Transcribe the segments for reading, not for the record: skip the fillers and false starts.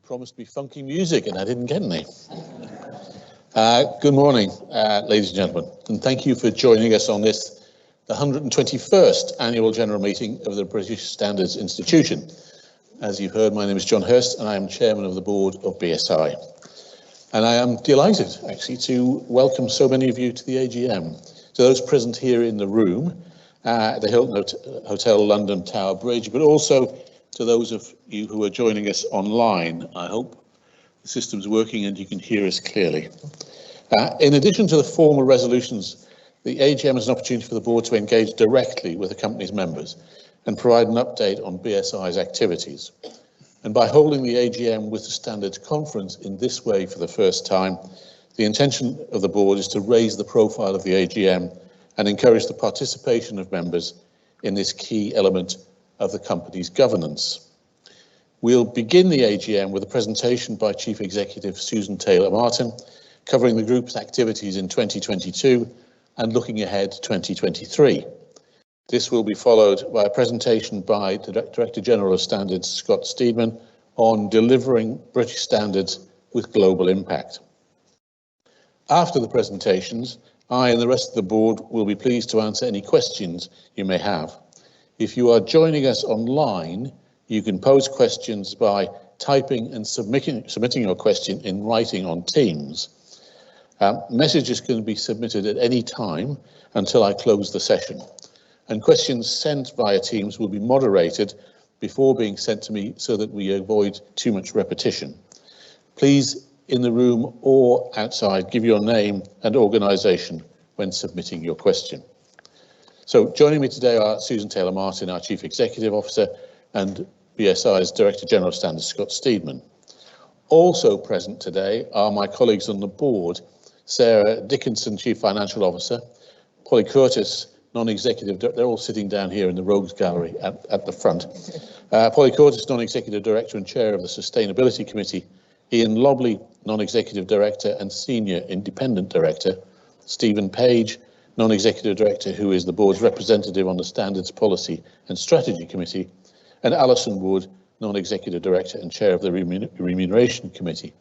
promised me funky music and I didn't get any. Good morning, ladies and gentlemen, and thank you for joining us on this, the 121st Annual General Meeting of the British Standards Institution. As you've heard, my name is John Hurst and I am Chairman of the Board of BSI. And I am delighted, actually, to welcome so many of you to the AGM. To those present here in the room, at the Hilton Hotel London Tower Bridge, but also to those of you who are joining us online. I hope the system's working and you can hear us clearly. In addition to the formal resolutions, the AGM is an opportunity for the board to engage directly with the company's members and provide an update on BSI's activities. And by holding the AGM with the Standards Conference in this way for the first time, the intention of the board is to raise the profile of the AGM and encourage the participation of members in this key element of the company's governance. We'll begin the AGM with a presentation by Chief Executive Susan Taylor-Martin, covering the group's activities in 2022 and looking ahead to 2023. This will be followed by a presentation by the Director General of Standards, Scott Steedman, on delivering British standards with global impact. After the presentations, I and the rest of the board will be pleased to answer any questions you may have. If you are joining us online, you can pose questions by typing and submitting your question in writing on Teams. Messages can be submitted at any time until I close the session. And questions sent via Teams will be moderated before being sent to me so that we avoid too much repetition. Please, in the room or outside, give your name and organisation when submitting your question. So joining me today are Susan Taylor-Martin, our Chief Executive Officer, and BSI's Director General of Standards, Scott Steedman. Also present today are my colleagues on the board, Sarah Dickinson, Chief Financial Officer, Polly Curtis, Non-Executive, they're all sitting down here in the Rogues Gallery at the front. Polly Curtis, Non-Executive Director and Chair of the Sustainability Committee, Ian Lobley, Non-Executive Director and Senior Independent Director, Stephen Page, Non-Executive Director who is the board's representative on the Standards Policy and Strategy Committee, and Alison Wood, Non-Executive Director and Chair of the Remuneration Committee.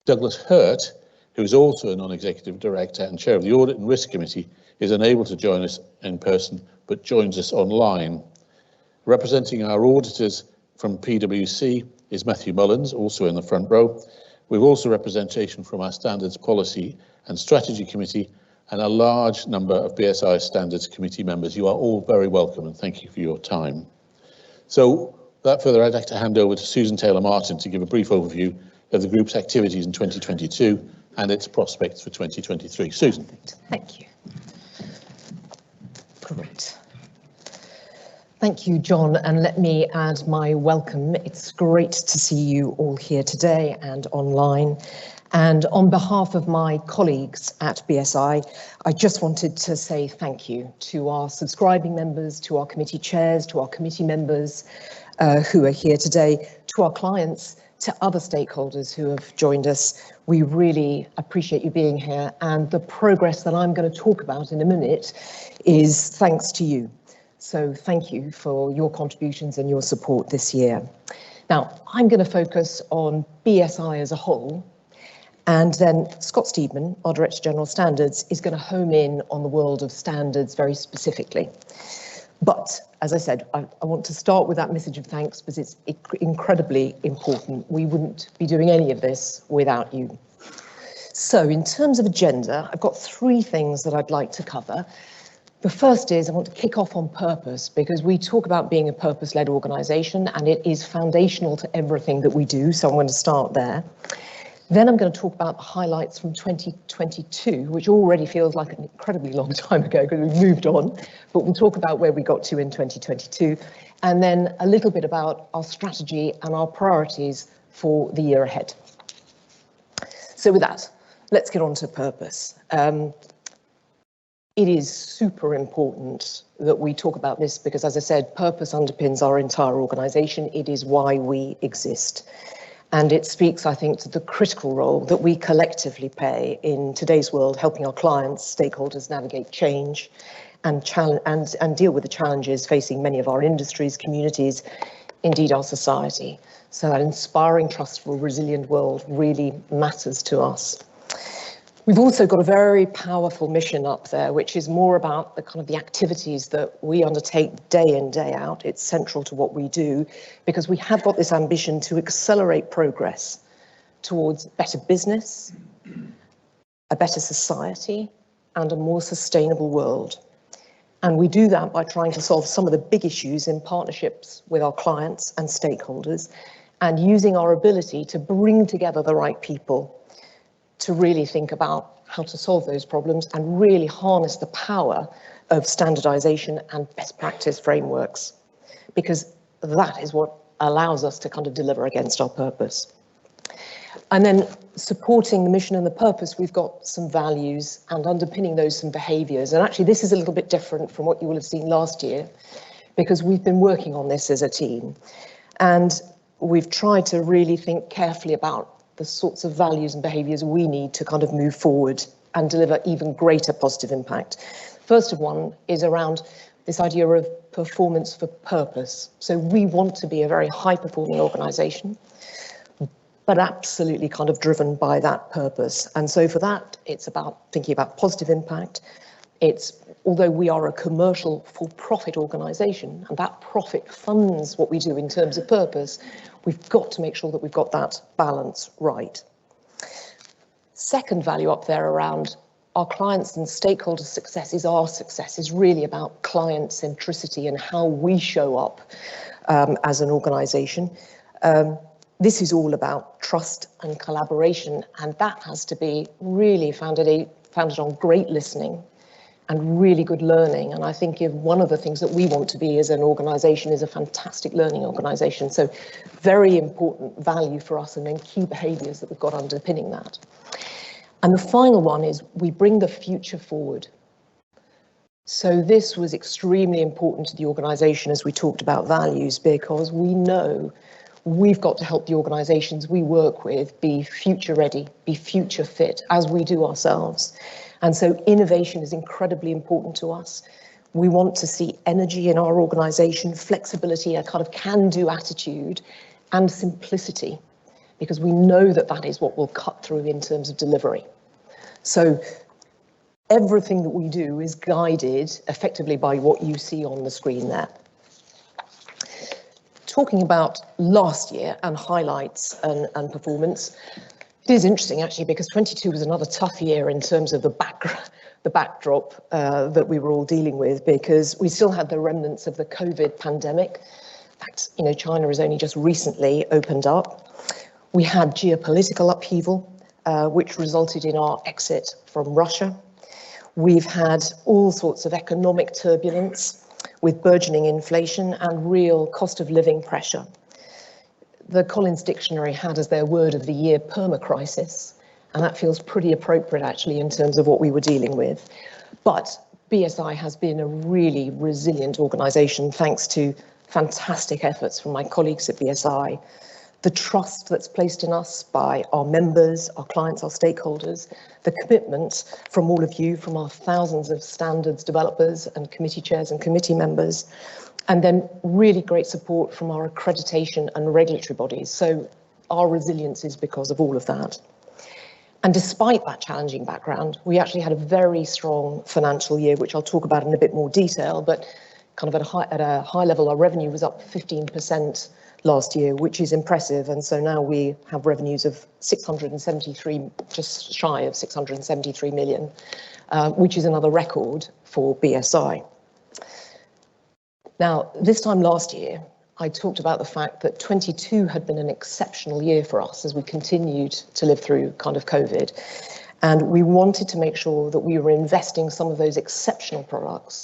Douglas Hurt, who is also a Non-Executive Director and Chair of the Audit and Risk Committee, is unable to join us in person but joins us online. Representing our auditors from PwC is Matthew Mullins, also in the front row. We've also representation from our Standards Policy and Strategy Committee and a large number of BSI Standards Committee members. You are all very welcome and thank you for your time. So without further ado, I'd like to hand over to Susan Taylor-Martin to give a brief overview of the group's activities in 2022 and its prospects for 2023. Susan. Thank you. Great. Thank you, John, and let me add my welcome. It's great to see you all here today and online. And on behalf of my colleagues at BSI, I just wanted to say thank you to our subscribing members, to our committee chairs, to our committee members who are here today, to our clients, to other stakeholders who have joined us. We really appreciate you being here, and the progress that I'm going to talk about in a minute is thanks to you. So thank you for your contributions and your support this year. Now, I'm going to focus on BSI as a whole, and then Scott Steedman, our Director General of Standards, is going to home in on the world of standards very specifically. But as I said, I want to start with that message of thanks because it's incredibly important. We wouldn't be doing any of this without you. So in terms of agenda, I've got three things that I'd like to cover. The first is I want to kick off on purpose because we talk about being a purpose-led organisation and it is foundational to everything that we do. So I'm going to start there. Then I'm going to talk about the highlights from 2022, which already feels like an incredibly long time ago because we've moved on, but we'll talk about where we got to in 2022, and then a little bit about our strategy and our priorities for the year ahead. So with that, let's get on to purpose. It is super important that we talk about this because, as I said, purpose underpins our entire organisation. It is why we exist. And it speaks, I think, to the critical role that we collectively play in today's world, helping our clients, stakeholders navigate change and deal with the challenges facing many of our industries, communities, indeed our society. So that inspiring, trustful, resilient world really matters to us. We've also got a very powerful mission up there, which is more about the kind of the activities that we undertake day in, day out. It's central to what we do, because we have got this ambition to accelerate progress towards better business, a better society, and a more sustainable world. And we do that by trying to solve some of the big issues in partnerships with our clients and stakeholders, and using our ability to bring together the right people to really think about how to solve those problems and really harness the power of standardization and best practice frameworks, because that is what allows us to kind of deliver against our purpose. And then supporting the mission and the purpose, we've got some values, and underpinning those some behaviours. And actually this is a little bit different from what you will have seen last year, because we've been working on this as a team. And we've tried to really think carefully about the sorts of values and behaviours we need to kind of move forward and deliver even greater positive impact. First of one is around this idea of performance for purpose. So we want to be a very high-performing organisation, but absolutely kind of driven by that purpose. And so for that, it's about thinking about positive impact. It's, although we are a commercial for-profit organisation, and that profit funds what we do in terms of purpose, we've got to make sure that we've got that balance right. Second value up there around our clients and stakeholders' success is our success, is really about client centricity and how we show up as an organisation. This is all about trust and collaboration, and that has to be really founded on great listening and really good learning. And I think if one of the things that we want to be as an organisation is a fantastic learning organisation. So very important value for us, and then key behaviours that we've got underpinning that. And the final one is we bring the future forward. So this was extremely important to the organisation as we talked about values, because we know we've got to help the organisations we work with be future ready, be future fit, as we do ourselves. And so innovation is incredibly important to us. We want to see energy in our organisation, flexibility, a kind of can-do attitude, and simplicity, because we know that that is what will cut through in terms of delivery. So everything that we do is guided effectively by what you see on the screen there. Talking about last year and highlights and performance, it is interesting actually, because 22 was another tough year in terms of the backdrop that we were all dealing with, because we still had the remnants of the COVID pandemic. In fact, you know, China has only just recently opened up. We had geopolitical upheaval, which resulted in our exit from Russia. We've had all sorts of economic turbulence with burgeoning inflation and real cost of living pressure. The Collins Dictionary had as their word of the year permacrisis, and that feels pretty appropriate actually in terms of what we were dealing with. But BSI has been a really resilient organisation thanks to fantastic efforts from my colleagues at BSI. The trust that's placed in us by our members, our clients, our stakeholders, the commitment from all of you, from our thousands of standards developers and committee chairs and committee members, and then really great support from our accreditation and regulatory bodies. So our resilience is because of all of that. And despite that challenging background, we actually had a very strong financial year, which I'll talk about in a bit more detail, but kind of at a high level, our revenue was up 15% last year, which is impressive. And so now we have revenues of 673, just shy of 673 million, which is another record for BSI. Now, this time last year, I talked about the fact that 22 had been an exceptional year for us as we continued to live through kind of COVID. And we wanted to make sure that we were investing some of those exceptional profits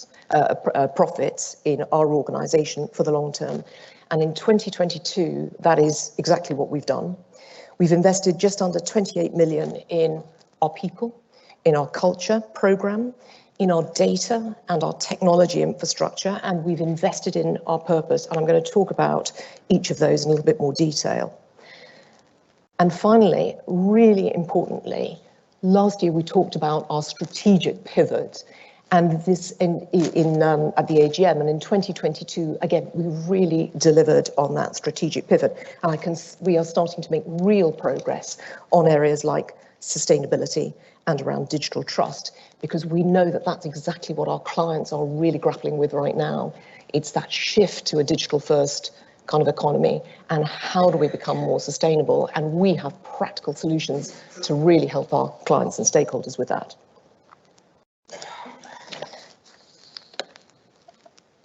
in our organisation for the long term. And in 2022, that is exactly what we've done. We've invested just under 28 million in our people, in our culture programme, in our data and our technology infrastructure, and we've invested in our purpose. And I'm going to talk about each of those in a little bit more detail. And finally, really importantly, last year we talked about our strategic pivot, And this at the AGM, and in 2022, again, we really delivered on that strategic pivot. And we are starting to make real progress on areas like sustainability and around digital trust, because we know that that's exactly what our clients are really grappling with right now. It's that shift to a digital first kind of economy, and how do we become more sustainable? And we have practical solutions to really help our clients and stakeholders with that.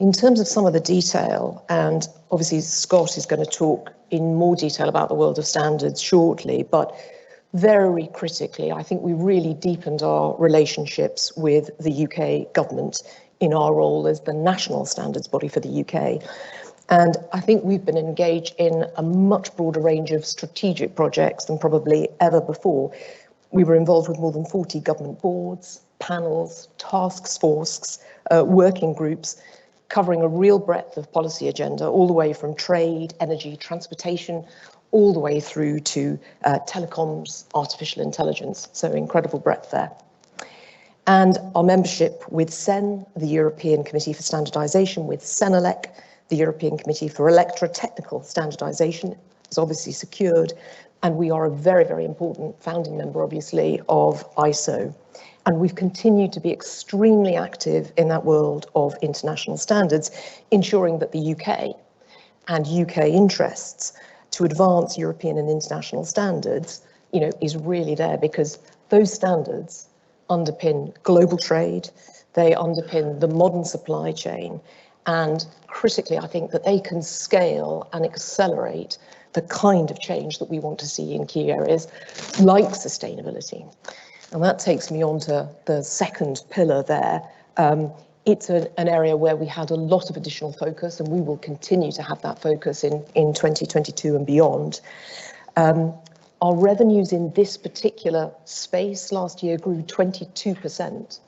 In terms of some of the detail, and obviously Scott is going to talk in more detail about the world of standards shortly, but very critically, I think we really deepened our relationships with the UK government in our role as the national standards body for the UK. And I think we've been engaged in a much broader range of strategic projects than probably ever before. We were involved with more than 40 government boards, panels, task forces, working groups, covering a real breadth of policy agenda, all the way from trade, energy, transportation, all the way through to telecoms, artificial intelligence. So incredible breadth there. And our membership with CEN, the European Committee for Standardisation, with CENELEC, the European Committee for Electrotechnical Standardisation, is obviously secured. And we are a very, very important founding member, obviously, of ISO. And we've continued to be extremely active in that world of international standards, ensuring that the UK and UK interests to advance European and international standards, is really there, because those standards underpin global trade, they underpin the modern supply chain, and critically, I think that they can scale and accelerate the kind of change that we want to see in key areas like sustainability. And that takes me on to the second pillar there. It's an area where we had a lot of additional focus, and we will continue to have that focus in 2022 and beyond. Our revenues in this particular space last year grew 22%.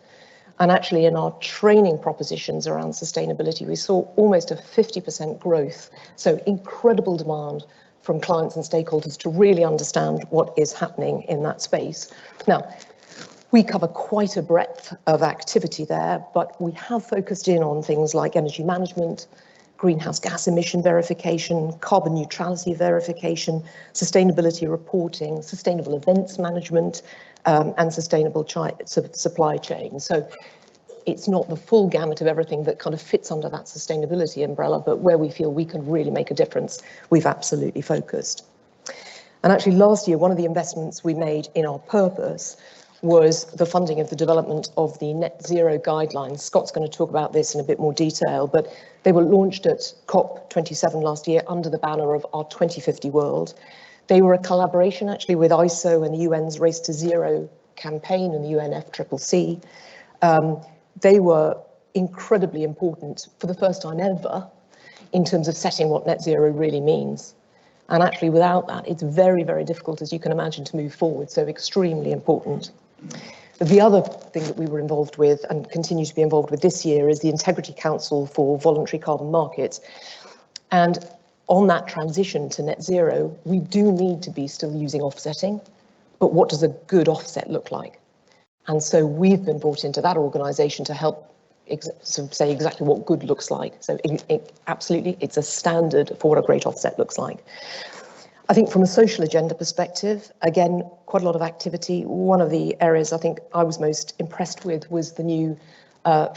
And actually in our training propositions around sustainability, we saw almost a 50% growth. So incredible demand from clients and stakeholders to really understand what is happening in that space. Now, we cover quite a breadth of activity there, but we have focused in on things like energy management, greenhouse gas emission verification, carbon neutrality verification, sustainability reporting, sustainable events management, and sustainable supply chain. So it's not the full gamut of everything that kind of fits under that sustainability umbrella, but where we feel we can really make a difference, we've absolutely focused. And actually last year, one of the investments we made in our purpose was the funding of the development of the net zero guidelines. Scott's going to talk about this in a bit more detail, but they were launched at COP27 last year under the banner of our 2050 world. They were a collaboration actually with ISO and the UN's Race to Zero campaign and the UNFCCC. They were incredibly important for the first time ever in terms of setting what net zero really means. And actually without that, it's very, very difficult, as you can imagine, to move forward. So extremely important. The other thing that we were involved with and continue to be involved with this year is the Integrity Council for Voluntary Carbon Markets. And on that transition to net zero, we do need to be still using offsetting, but what does a good offset look like? And so we've been brought into that organisation to help say exactly what good looks like. So absolutely, it's a standard for what a great offset looks like. I think from a social agenda perspective, again, quite a lot of activity. One of the areas I think I was most impressed with was the new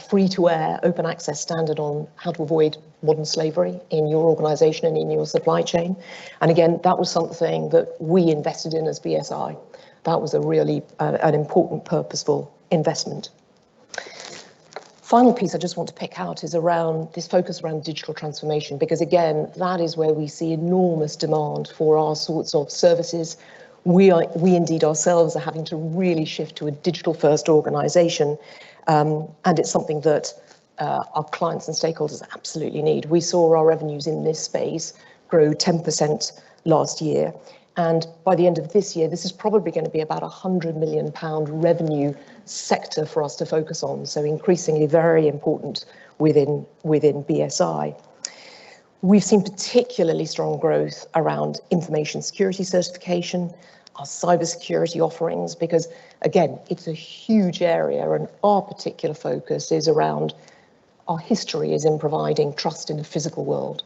free-to-air open access standard on how to avoid modern slavery in your organisation and in your supply chain. And again, that was something that we invested in as BSI. That was a really an important, purposeful investment. Final piece I just want to pick out is around this focus around digital transformation, because again, that is where we see enormous demand for our sorts of services. We indeed ourselves are having to really shift to a digital first organisation, and it's something that our clients and stakeholders absolutely need. We saw our revenues in this space grow 10% last year. And by the end of this year, this is probably going to be about £100 million revenue sector for us to focus on. So increasingly very important within BSI. We've seen particularly strong growth around information security certification, our cybersecurity offerings, because again, it's a huge area, and our particular focus is around, our history is in providing trust in the physical world.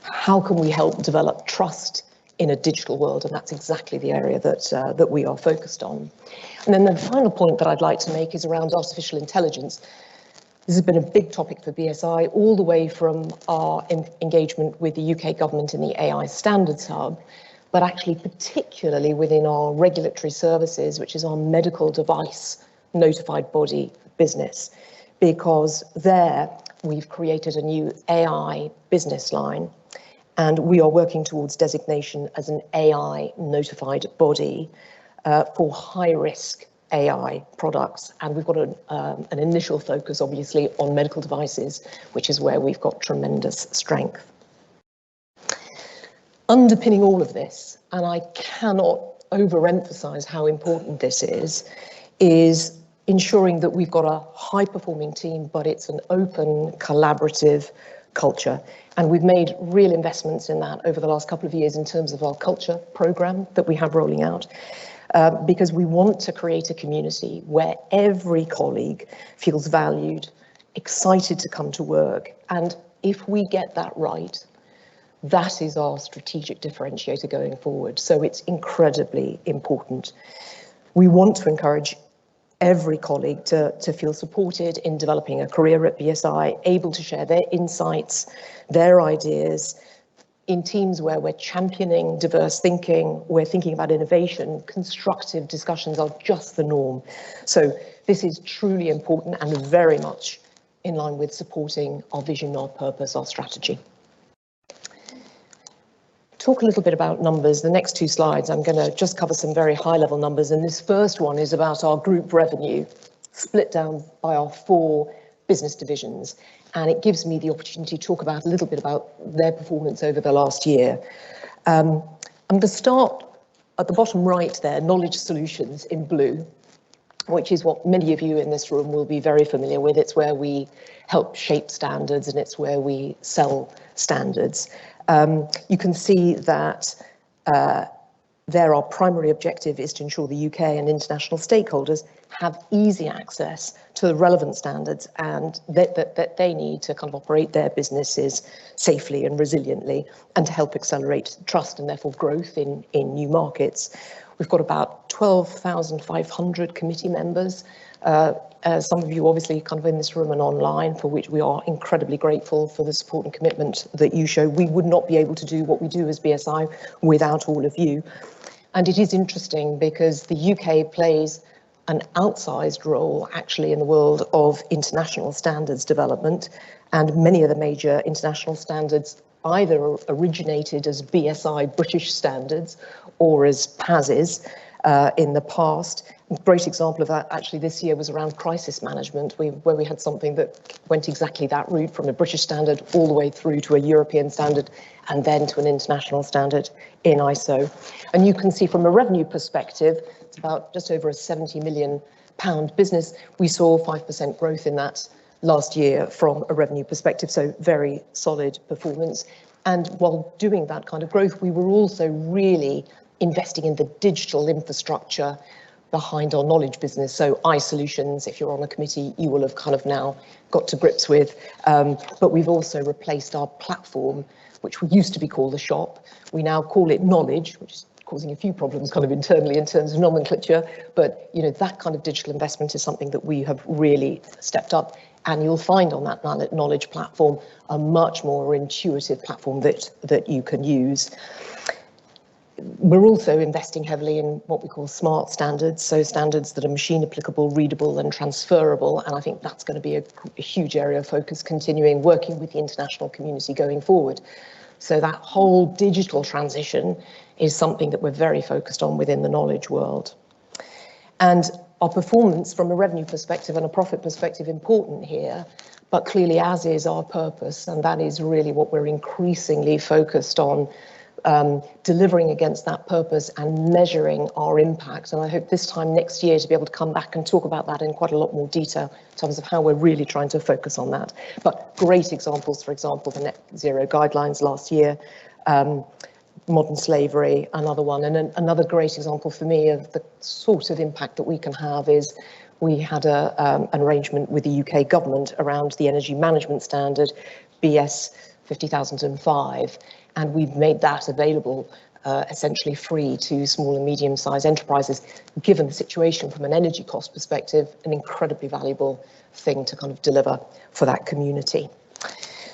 How can we help develop trust in a digital world? And that's exactly the area that we are focused on. And then the final point that I'd like to make is around artificial intelligence. This has been a big topic for BSI, all the way from our engagement with the UK government in the AI Standards Hub, but actually particularly within our regulatory services, which is our medical device notified body business, because there we've created a new AI business line, and we are working towards designation as an AI notified body for high-risk AI products. And we've got an initial focus, obviously, on medical devices, which is where we've got tremendous strength. Underpinning all of this, and I cannot overemphasize how important this is ensuring that we've got a high-performing team, but it's an open, collaborative culture. And we've made real investments in that over the last couple of years in terms of our culture program that we have rolling out, because we want to create a community where every colleague feels valued, excited to come to work. And if we get that right, that is our strategic differentiator going forward. So it's incredibly important. We want to encourage every colleague to feel supported in developing a career at BSI, able to share their insights, their ideas, in teams where we're championing diverse thinking, we're thinking about innovation, constructive discussions are just the norm. So this is truly important and very much in line with supporting our vision, our purpose, our strategy. Talk a little bit about numbers. The next two slides, I'm going to just cover some very high-level numbers, and this first one is about our group revenue, split down by our 4 business divisions, and it gives me the opportunity to talk about a little bit about their performance over the last year. I'm going to start at the bottom right there, Knowledge Solutions in blue, which is what many of you in this room will be very familiar with. It's where we help shape standards, and it's where we sell standards. You can see that our primary objective is to ensure the UK and international stakeholders have easy access to the relevant standards and that they need to kind of operate their businesses safely and resiliently, and to help accelerate trust and therefore growth in new markets. We've got about 12,500 committee members. Some of you obviously kind of in this room and online, for which we are incredibly grateful for the support and commitment that you show. We would not be able to do what we do as BSI without all of you. And it is interesting because the UK plays an outsized role actually in the world of international standards development, and many of the major international standards either originated as BSI British standards or as PASs in the past. A great example of that actually this year was around crisis management, where we had something that went exactly that route, from a British standard all the way through to a European standard and then to an international standard in ISO. And you can see from a revenue perspective, it's about just over a £70 million business. We saw 5% growth in that last year from a revenue perspective, so very solid performance. And while doing that kind of growth, we were also really investing in the digital infrastructure behind our knowledge business. So iSolutions, if you're on the committee, you will have kind of now got to grips with. But we've also replaced our platform, which we used to be called the shop. We now call it Knowledge, which is causing a few problems kind of internally in terms of nomenclature. But you know, that kind of digital investment is something that we have really stepped up. And you'll find on that Knowledge platform a much more intuitive platform that you can use. We're also investing heavily in what we call smart standards, so standards that are machine applicable, readable and transferable, and I think that's going to be a huge area of focus, continuing working with the international community going forward. So that whole digital transition is something that we're very focused on within the knowledge world. And our performance from a revenue perspective and a profit perspective important here, but clearly as is our purpose, and that is really what we're increasingly focused on, delivering against that purpose and measuring our impact. And I hope this time next year to be able to come back and talk about that in quite a lot more detail in terms of how we're really trying to focus on that. But great examples, for example, the net zero guidelines last year, modern slavery, another one. And another great example for me of the sort of impact that we can have is we had an arrangement with the UK government around the energy management standard, BS 50005, and we've made that available essentially free to small and medium-sized enterprises. Given the situation from an energy cost perspective, an incredibly valuable thing to kind of deliver for that community.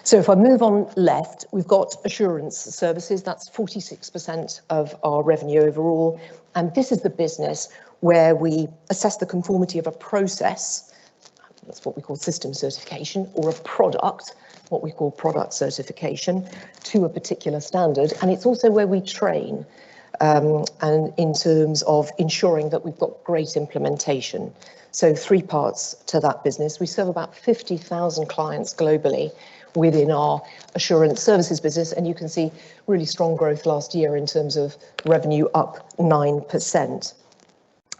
So if I move on left, we've got assurance services. That's 46% of our revenue overall. And this is the business where we assess the conformity of a process, that's what we call system certification, or a product, what we call product certification, to a particular standard. And it's also where we train, and in terms of ensuring that we've got great implementation. So 3 parts to that business. We serve about 50,000 clients globally within our assurance services business, and you can see really strong growth last year in terms of revenue, up 9%.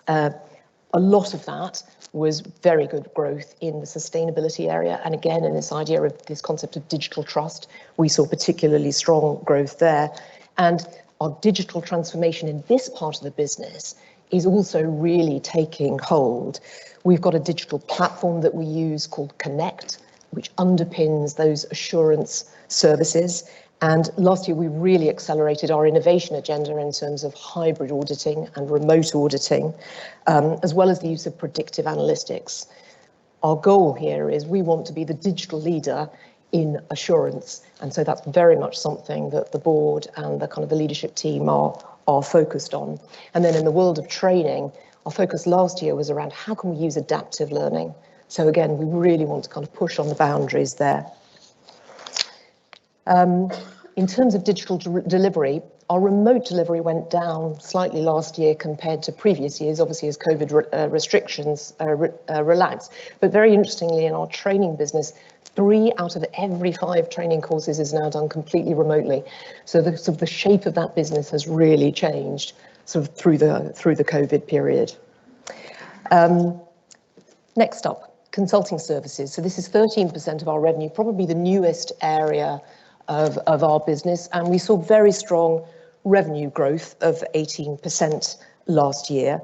A lot of that was very good growth in the sustainability area, and again in this idea of this concept of digital trust, we saw particularly strong growth there. And our digital transformation in this part of the business is also really taking hold. We've got a digital platform that we use called Connect, which underpins those assurance services. And last year, we really accelerated our innovation agenda in terms of hybrid auditing and remote auditing, as well as the use of predictive analytics. Our goal here is we want to be the digital leader in assurance. And so that's very much something that the board and the kind of the leadership team are focused on. And then in the world of training, our focus last year was around how can we use adaptive learning. So again, we really want to kind of push on the boundaries there. In terms of digital delivery, our remote delivery went down slightly last year compared to previous years, obviously as COVID restrictions relaxed. But very interestingly, in our training business, 3 out of every 5 training courses is now done completely remotely. So the shape of that business has really changed sort of through the COVID period. Next up, consulting services. So this is 13% of our revenue, probably the newest area of our business, and we saw very strong revenue growth of 18% last year.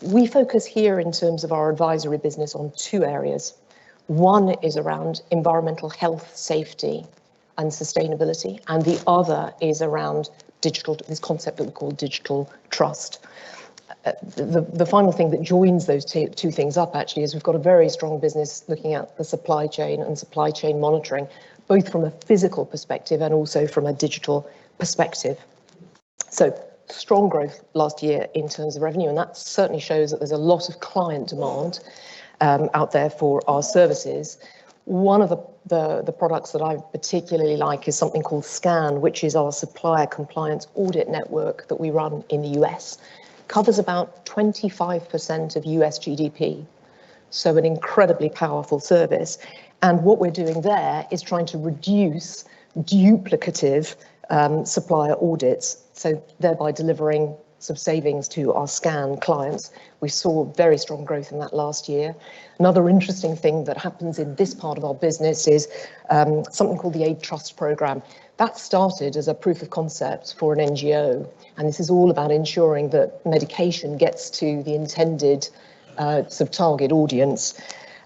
We focus here in terms of our advisory business on 2 areas. One is around environmental health, safety and sustainability, and the other is around digital, this concept that we call digital trust. The final thing that joins those two things up actually is we've got a very strong business looking at the supply chain and supply chain monitoring, both from a physical perspective and also from a digital perspective. So strong growth last year in terms of revenue, and that certainly shows that there's a lot of client demand out there for our services. One of the products that I particularly like is something called SCAN, which is our supplier compliance audit network that we run in the US. Covers about 25% of US GDP. So an incredibly powerful service. And what we're doing there is trying to reduce duplicative supplier audits, so thereby delivering some savings to our SCAN clients. We saw very strong growth in that last year. Another interesting thing that happens in this part of our business is something called the Aid Trust Programme. That started as a proof of concept for an NGO, and this is all about ensuring that medication gets to the intended sort of target audience.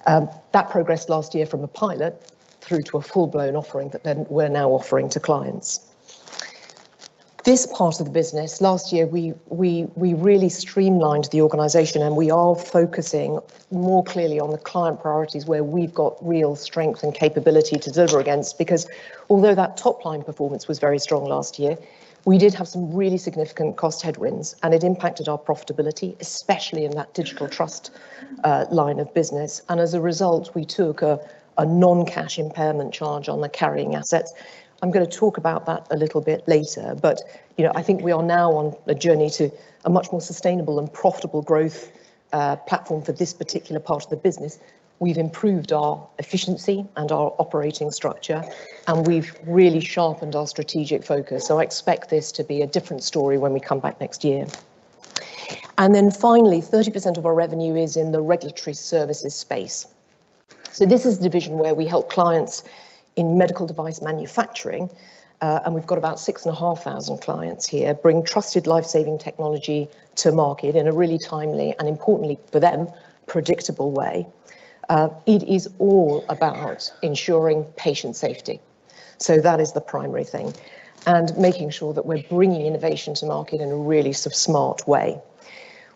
That progressed last year from a pilot through to a full-blown offering that then we're now offering to clients. This part of the business, last year we really streamlined the organisation, and we are focusing more clearly on the client priorities where we've got real strength and capability to deliver against, because although that top line performance was very strong last year, we did have some really significant cost headwinds, and it impacted our profitability, especially in that digital trust line of business. And as a result, we took a non-cash impairment charge on the carrying assets. I'm going to talk about that a little bit later, but I think we are now on a journey to a much more sustainable and profitable growth platform for this particular part of the business. We've improved our efficiency and our operating structure, and we've really sharpened our strategic focus. So I expect this to be a different story when we come back next year. And then finally, 30% of our revenue is in the regulatory services space. So this is the division where we help clients in medical device manufacturing and we've got about 6,500 clients here, bring trusted life-saving technology to market in a really timely and, importantly for them, predictable way. It is all about ensuring patient safety. So that is the primary thing, and making sure that we're bringing innovation to market in a really sort of smart way.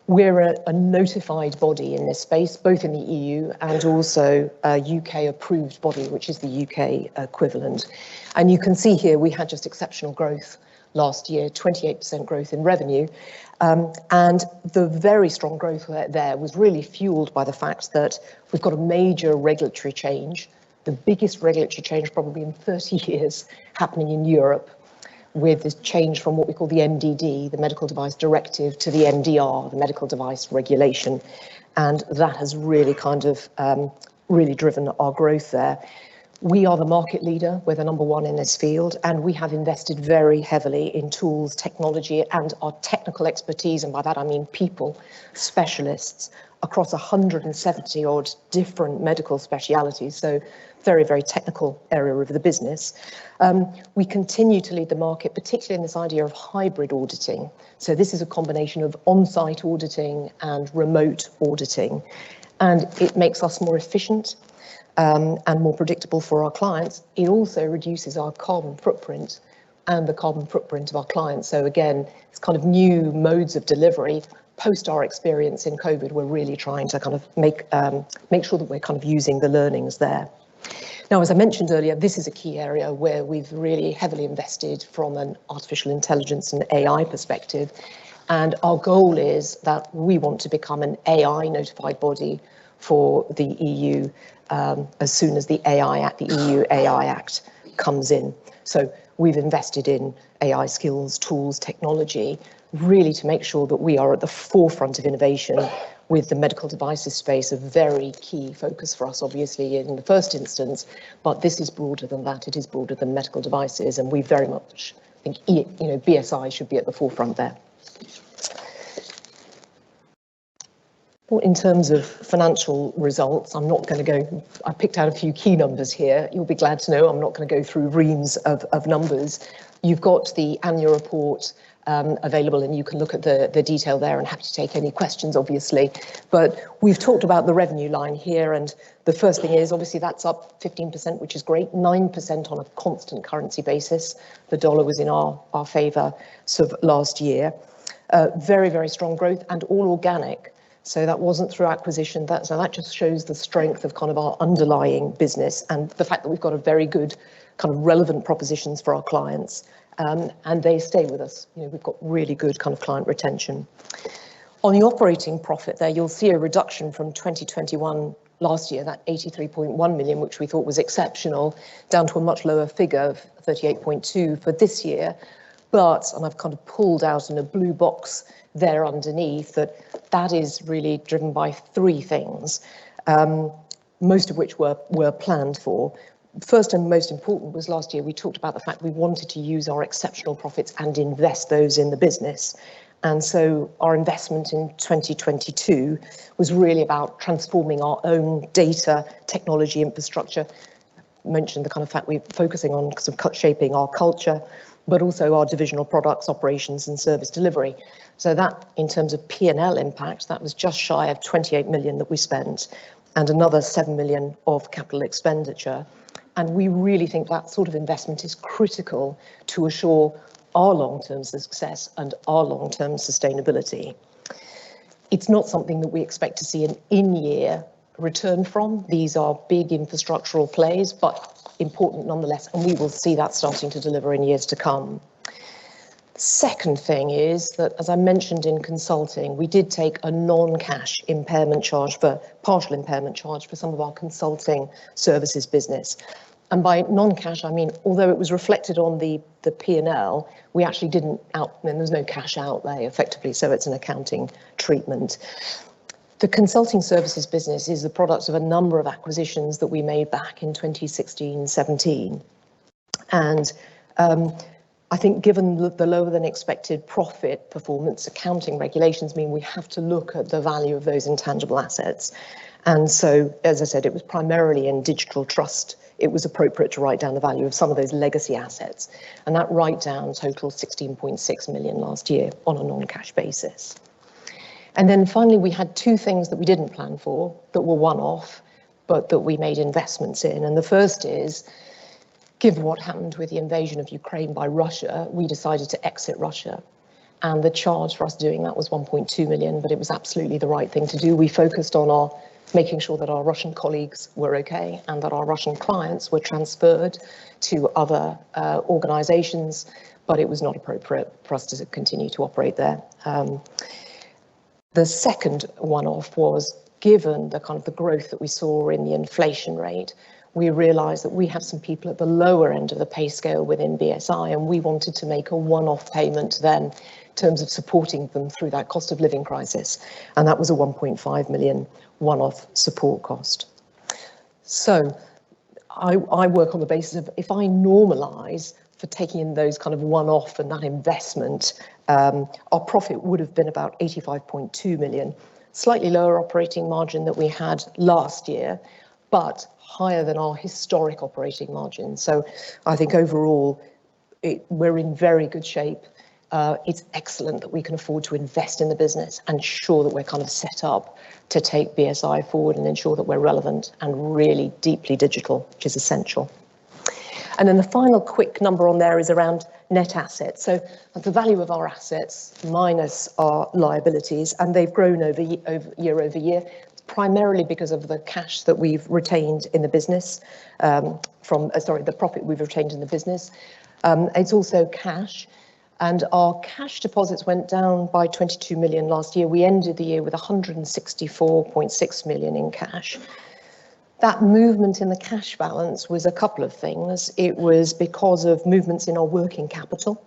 We're a notified body in this space, both in the EU and also a UK approved body, which is the UK equivalent. And you can see here we had just exceptional growth last year, 28% growth in revenue. And the very strong growth there was really fueled by the fact that we've got a major regulatory change, the biggest regulatory change probably in 30 years happening in Europe, with this change from what we call the MDD, the Medical Device Directive, to the MDR, the Medical Device Regulation. And that has really kind of really driven our growth there. We are the market leader, we're the number one in this field, and we have invested very heavily in tools, technology, and our technical expertise, and by that I mean people, specialists, across 170 odd different medical specialities, so very, very technical area of the business. We continue to lead the market, particularly in this idea of hybrid auditing. So this is a combination of on-site auditing and remote auditing, and it makes us more efficient and more predictable for our clients. It also reduces our carbon footprint and the carbon footprint of our clients. So again, it's kind of new modes of delivery. Post our experience in COVID, we're really trying to kind of make sure that we're kind of using the learnings there. Now, as I mentioned earlier, this is a key area where we've really heavily invested from an artificial intelligence and AI perspective. And our goal is that we want to become an AI notified body for the EU as soon as the EU AI Act comes in. So we've invested in AI skills, tools, technology, really to make sure that we are at the forefront of innovation with the medical devices space, a very key focus for us, obviously, in the first instance, but this is broader than that. It is broader than medical devices, and we very much think, BSI should be at the forefront there. In terms of financial results, I'm not going to go, I picked out a few key numbers here. You'll be glad to know I'm not going to go through reams of numbers. You've got the annual report available, and you can look at the detail there, and happy to take any questions, obviously. But we've talked about the revenue line here, and the first thing is, obviously, that's up 15%, which is great, 9% on a constant currency basis. The dollar was in our favour sort of last year. Very, very strong growth, and all organic. So that wasn't through acquisition. So that just shows the strength of kind of our underlying business, and the fact that we've got a very good kind of relevant propositions for our clients, and they stay with us. We've got really good kind of client retention. On the operating profit there, you'll see a reduction from 2021 last year, that 83.1 million, which we thought was exceptional, down to a much lower figure of 38.2 for this year. But, and I've kind of pulled out in a blue box there underneath, that is really driven by three things, most of which were planned for. First and most important was last year we talked about the fact we wanted to use our exceptional profits and invest those in the business. And so our investment in 2022 was really about transforming our own data technology infrastructure. I mentioned the kind of fact we're focusing on sort of shaping our culture, but also our divisional products, operations and service delivery. So that, in terms of P&L impact, that was just shy of 28 million that we spent, and another 7 million of capital expenditure. And we really think that sort of investment is critical to assure our long-term success and our long-term sustainability. It's not something that we expect to see an in-year return from. These are big infrastructural plays, but important nonetheless, and we will see that starting to deliver in years to come. Second thing is that, as I mentioned in consulting, we did take a non-cash impairment charge, partial impairment charge for some of our consulting services business. And by non-cash, I mean, although it was reflected on the P&L, we actually didn't there's no cash outlay effectively, so it's an accounting treatment. The consulting services business is the product of a number of acquisitions that we made back in 2016-17. And I think given the lower than expected profit performance, accounting regulations mean we have to look at the value of those intangible assets. And so, as I said, it was primarily in digital trust it was appropriate to write down the value of some of those legacy assets. And that write-down totaled 16.6 million last year on a non-cash basis. And then finally, we had two things that we didn't plan for that were one-off, but that we made investments in. And the first is, given what happened with the invasion of Ukraine by Russia, we decided to exit Russia. And the charge for us doing that was 1.2 million, but it was absolutely the right thing to do. We focused on making sure that our Russian colleagues were okay and that our Russian clients were transferred to other organizations, but it was not appropriate for us to continue to operate there. The second one-off was, given the kind of the growth that we saw in the inflation rate, we realised that we have some people at the lower end of the pay scale within BSI, and we wanted to make a one-off payment to them in terms of supporting them through that cost of living crisis. And that was a 1.5 million one-off support cost. So I work on the basis of, if I normalise for taking in those kind of one-off and that investment, our profit would have been about 85.2 million, slightly lower operating margin that we had last year, but higher than our historic operating margin. So I think overall, we're in very good shape. It's excellent that we can afford to invest in the business and ensure that we're kind of set up to take BSI forward and ensure that we're relevant and really deeply digital, which is essential. And then the final quick number on there is around net assets. So the value of our assets minus our liabilities, and they've grown year over year, primarily because of the cash that we've retained in the business, the profit we've retained in the business. It's also cash, and our cash deposits went down by 22 million last year. We ended the year with 164.6 million in cash. That movement in the cash balance was a couple of things. It was because of movements in our working capital,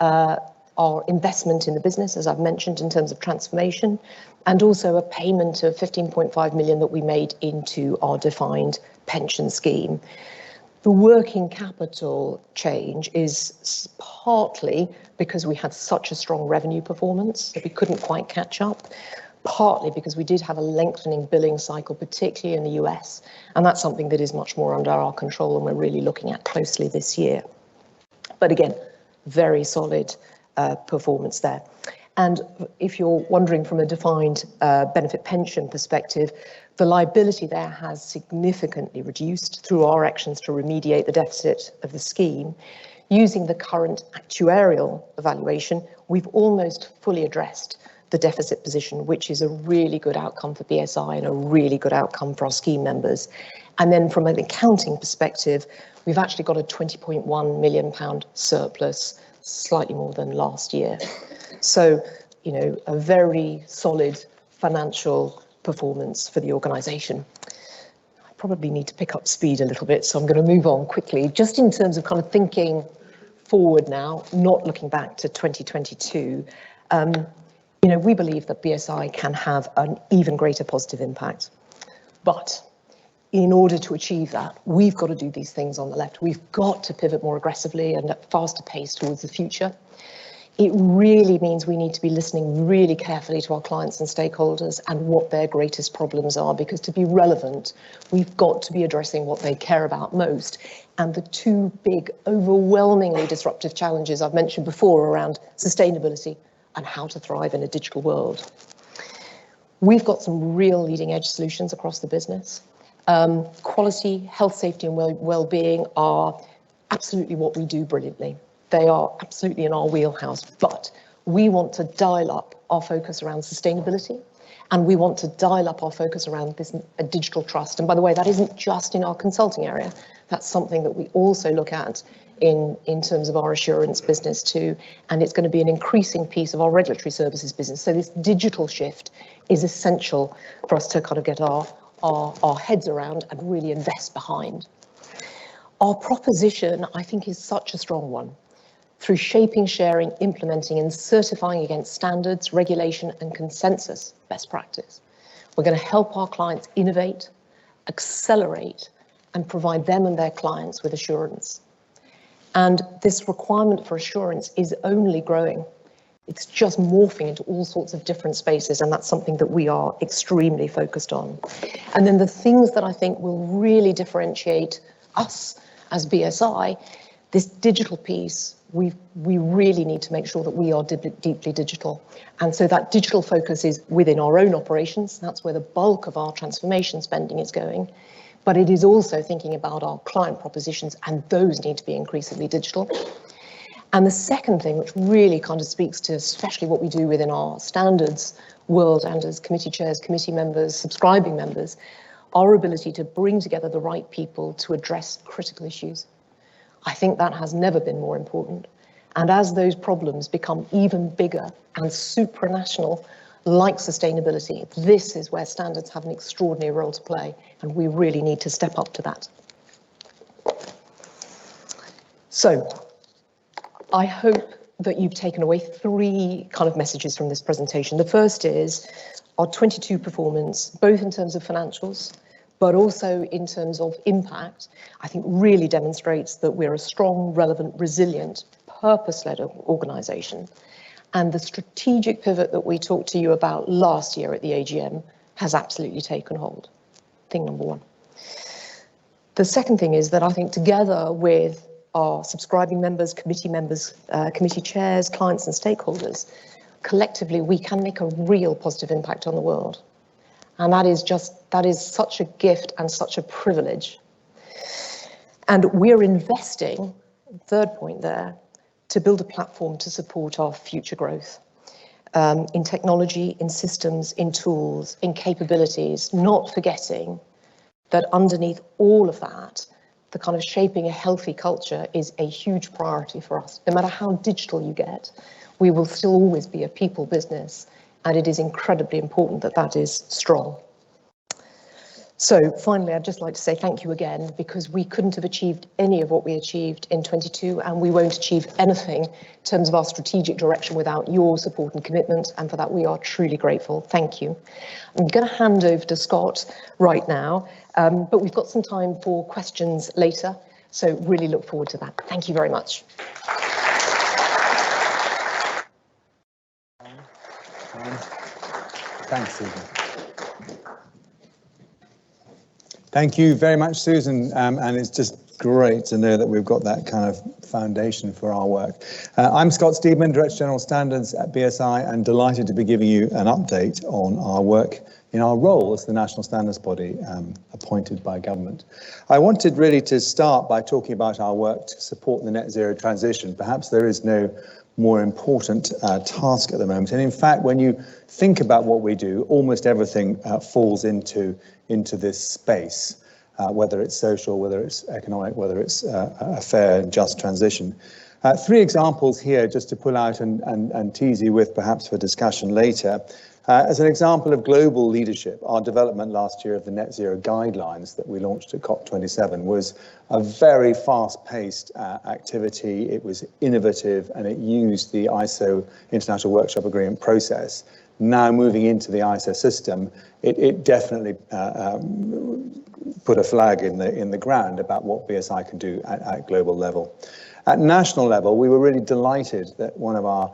our investment in the business, as I've mentioned, in terms of transformation, and also a payment of 15.5 million that we made into our defined pension scheme. The working capital change is partly because we had such a strong revenue performance that we couldn't quite catch up, partly because we did have a lengthening billing cycle, particularly in the US, and that's something that is much more under our control and we're really looking at closely this year. But again, very solid performance there. And if you're wondering from a defined benefit pension perspective, the liability there has significantly reduced through our actions to remediate the deficit of the scheme. Using the current actuarial evaluation, we've almost fully addressed the deficit position, which is a really good outcome for BSI and a really good outcome for our scheme members. And then from an accounting perspective, we've actually got a £20.1 million surplus, slightly more than last year. So, you know, a very solid financial performance for the organisation. I probably need to pick up speed a little bit, so I'm going to move on quickly, just in terms of kind of thinking forward now, not looking back to 2022. You know, we believe that BSI can have an even greater positive impact. But in order to achieve that, we've got to do these things on the left. We've got to pivot more aggressively and at faster pace towards the future. It really means we need to be listening really carefully to our clients and stakeholders and what their greatest problems are, because to be relevant, we've got to be addressing what they care about most. And the two big, overwhelmingly disruptive challenges I've mentioned before around sustainability and how to thrive in a digital world. We've got some real leading edge solutions across the business. Quality, health, safety and well-being are absolutely what we do brilliantly. They are absolutely in our wheelhouse, but we want to dial up our focus around sustainability, and we want to dial up our focus around this digital trust. And by the way, that isn't just in our consulting area. That's something that we also look at in terms of our assurance business too, and it's going to be an increasing piece of our regulatory services business. So this digital shift is essential for us to kind of get our heads around and really invest behind. Our proposition, I think, is such a strong one. Through shaping, sharing, implementing and certifying against standards, regulation and consensus best practice, we're going to help our clients innovate, accelerate and provide them and their clients with assurance. And this requirement for assurance is only growing. It's just morphing into all sorts of different spaces, and that's something that we are extremely focused on. And then the things that I think will really differentiate us as BSI, this digital piece, we really need to make sure that we are deeply digital. And so that digital focus is within our own operations. That's where the bulk of our transformation spending is going. But it is also thinking about our client propositions, and those need to be increasingly digital. And the second thing, which really kind of speaks to especially what we do within our standards world and as committee chairs, committee members, subscribing members, our ability to bring together the right people to address critical issues. I think that has never been more important. And as those problems become even bigger and supranational, like sustainability, this is where standards have an extraordinary role to play, and we really need to step up to that. So, I hope that you've taken away three kind of messages from this presentation. The first is our 22 performance, both in terms of financials, but also in terms of impact, I think really demonstrates that we're a strong, relevant, resilient, purpose-led organisation. And the strategic pivot that we talked to you about last year at the AGM has absolutely taken hold. Thing number one. The second thing is that I think together with our subscribing members, committee chairs, clients and stakeholders, collectively we can make a real positive impact on the world. And that is such a gift and such a privilege. And we're investing, third point there, to build a platform to support our future growth in technology, in systems, in tools, in capabilities, not forgetting that underneath all of that, the kind of shaping a healthy culture is a huge priority for us. No matter how digital you get, we will still always be a people business, and it is incredibly important that that is strong. So finally, I'd just like to say thank you again, because we couldn't have achieved any of what we achieved in 22, and we won't achieve anything in terms of our strategic direction without your support and commitment, and for that we are truly grateful. Thank you. I'm going to hand over to Scott right now, but we've got some time for questions later, so really look forward to that. Thank you very much. Thanks, Susan. Thank you very much, Susan, and it's just great to know that we've got that kind of foundation for our work. I'm Scott Steedman, Director General Standards at BSI, and delighted to be giving you an update on our work in our role as the national standards body appointed by government. I wanted really to start by talking about our work to support the net zero transition. Perhaps there is no more important task at the moment. And in fact, when you think about what we do, almost everything falls into this space, whether it's social, whether it's economic, whether it's a fair and just transition. Three examples here just to pull out and tease you with perhaps for discussion later. As an example of global leadership, our development last year of the net zero guidelines that we launched at COP27 was a very fast-paced activity. It was innovative and it used the ISO International Workshop Agreement process. Now moving into the ISO system, it definitely put a flag in the ground about what BSI can do at global level. At national level, we were really delighted that one of our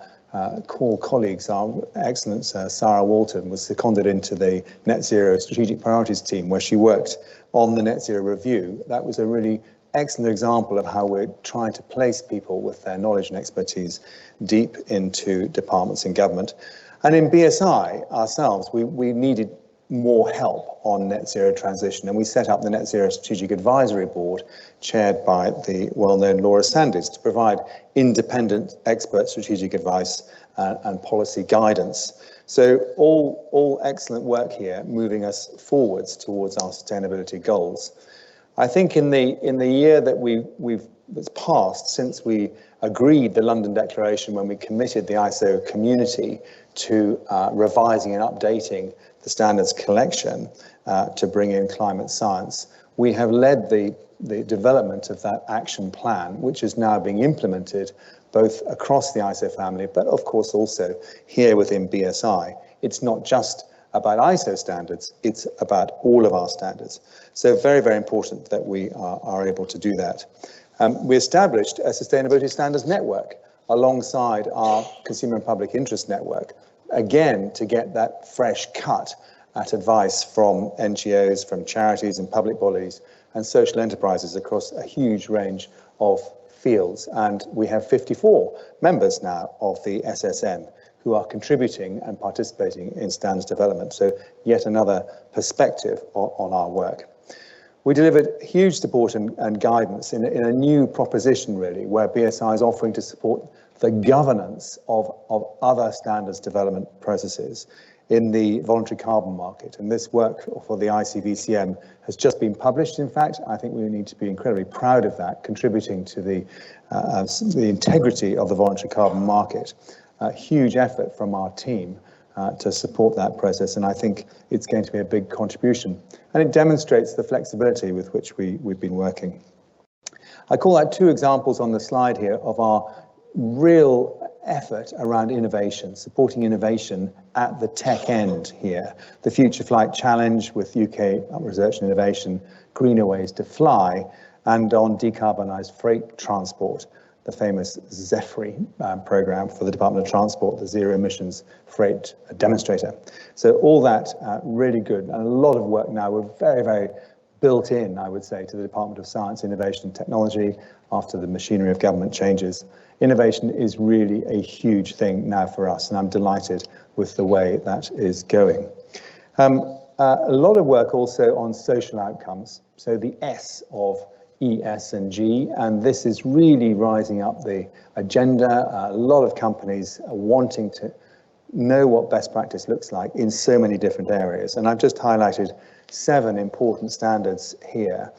core colleagues, our excellent Sarah Walton, was seconded into the Net Zero Strategic Priorities team, where she worked on the Net Zero review. That was a really excellent example of how we're trying to place people with their knowledge and expertise deep into departments in government. And in BSI ourselves, we needed more help on net zero transition, and we set up the Net Zero Strategic Advisory Board, chaired by the well-known Laura Sandys, to provide independent expert strategic advice and policy guidance. So all excellent work here, moving us forwards towards our sustainability goals. I think in the year that that's passed since we agreed the London Declaration, when we committed the ISO community to revising and updating the standards collection to bring in climate science, we have led the development of that action plan, which is now being implemented both across the ISO family, but of course also here within BSI. It's not just about ISO standards, it's about all of our standards. So very, very important that we are able to do that. We established a sustainability standards network alongside our consumer and public interest network, again, to get that fresh cut at advice from NGOs, from charities and public bodies and social enterprises across a huge range of fields. And we have 54 members now of the SSM who are contributing and participating in standards development. So yet another perspective on our work. We delivered huge support and guidance in a new proposition, really, where BSI is offering to support the governance of other standards development processes in the voluntary carbon market. And this work for the ICVCM has just been published, in fact. I think we need to be incredibly proud of that, contributing to the integrity of the voluntary carbon market. A huge effort from our team to support that process, and I think it's going to be a big contribution. And it demonstrates the flexibility with which we've been working. I call out two examples on the slide here of our real effort around innovation, supporting innovation at the tech end here. The Future Flight Challenge with UK Research and Innovation, Greener Ways to Fly, and on decarbonised freight transport, the famous ZEFRI programme for the Department of Transport, the Zero Emissions Freight Demonstrator. So all that really good, and a lot of work now. We're very, very built in, I would say, to the Department of Science, Innovation and Technology after the machinery of government changes. Innovation is really a huge thing now for us, and I'm delighted with the way that is going. A lot of work also on social outcomes, so the S of E, S and G, and this is really rising up the agenda. A lot of companies are wanting to know what best practice looks like in so many different areas, and I've just highlighted 7 important standards here.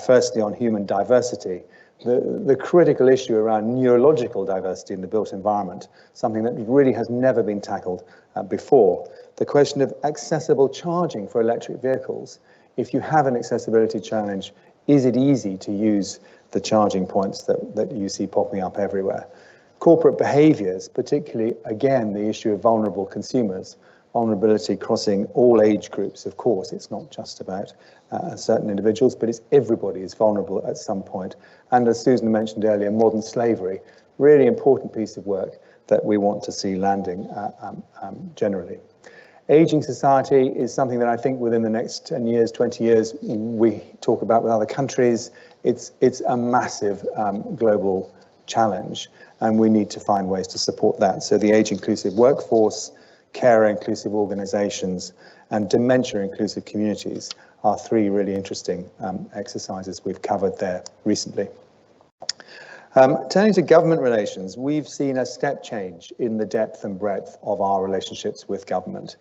Firstly, on human diversity, the critical issue around neurological diversity in the built environment, something that really has never been tackled before. The question of accessible charging for electric vehicles. If you have an accessibility challenge, is it easy to use the charging points that you see popping up everywhere? Corporate behaviours, particularly, again, the issue of vulnerable consumers, vulnerability crossing all age groups, of course. It's not just about certain individuals, but it's everybody is vulnerable at some point. And as Susan mentioned earlier, modern slavery, really important piece of work that we want to see landing generally. Aging society is something that I think within the next 10 years, 20 years, we talk about with other countries. It's a massive global challenge, and we need to find ways to support that. So the age-inclusive workforce, care-inclusive organisations, and dementia-inclusive communities are 3 really interesting exercises we've covered there recently. Turning to government relations, we've seen a step change in the depth and breadth of our relationships with government,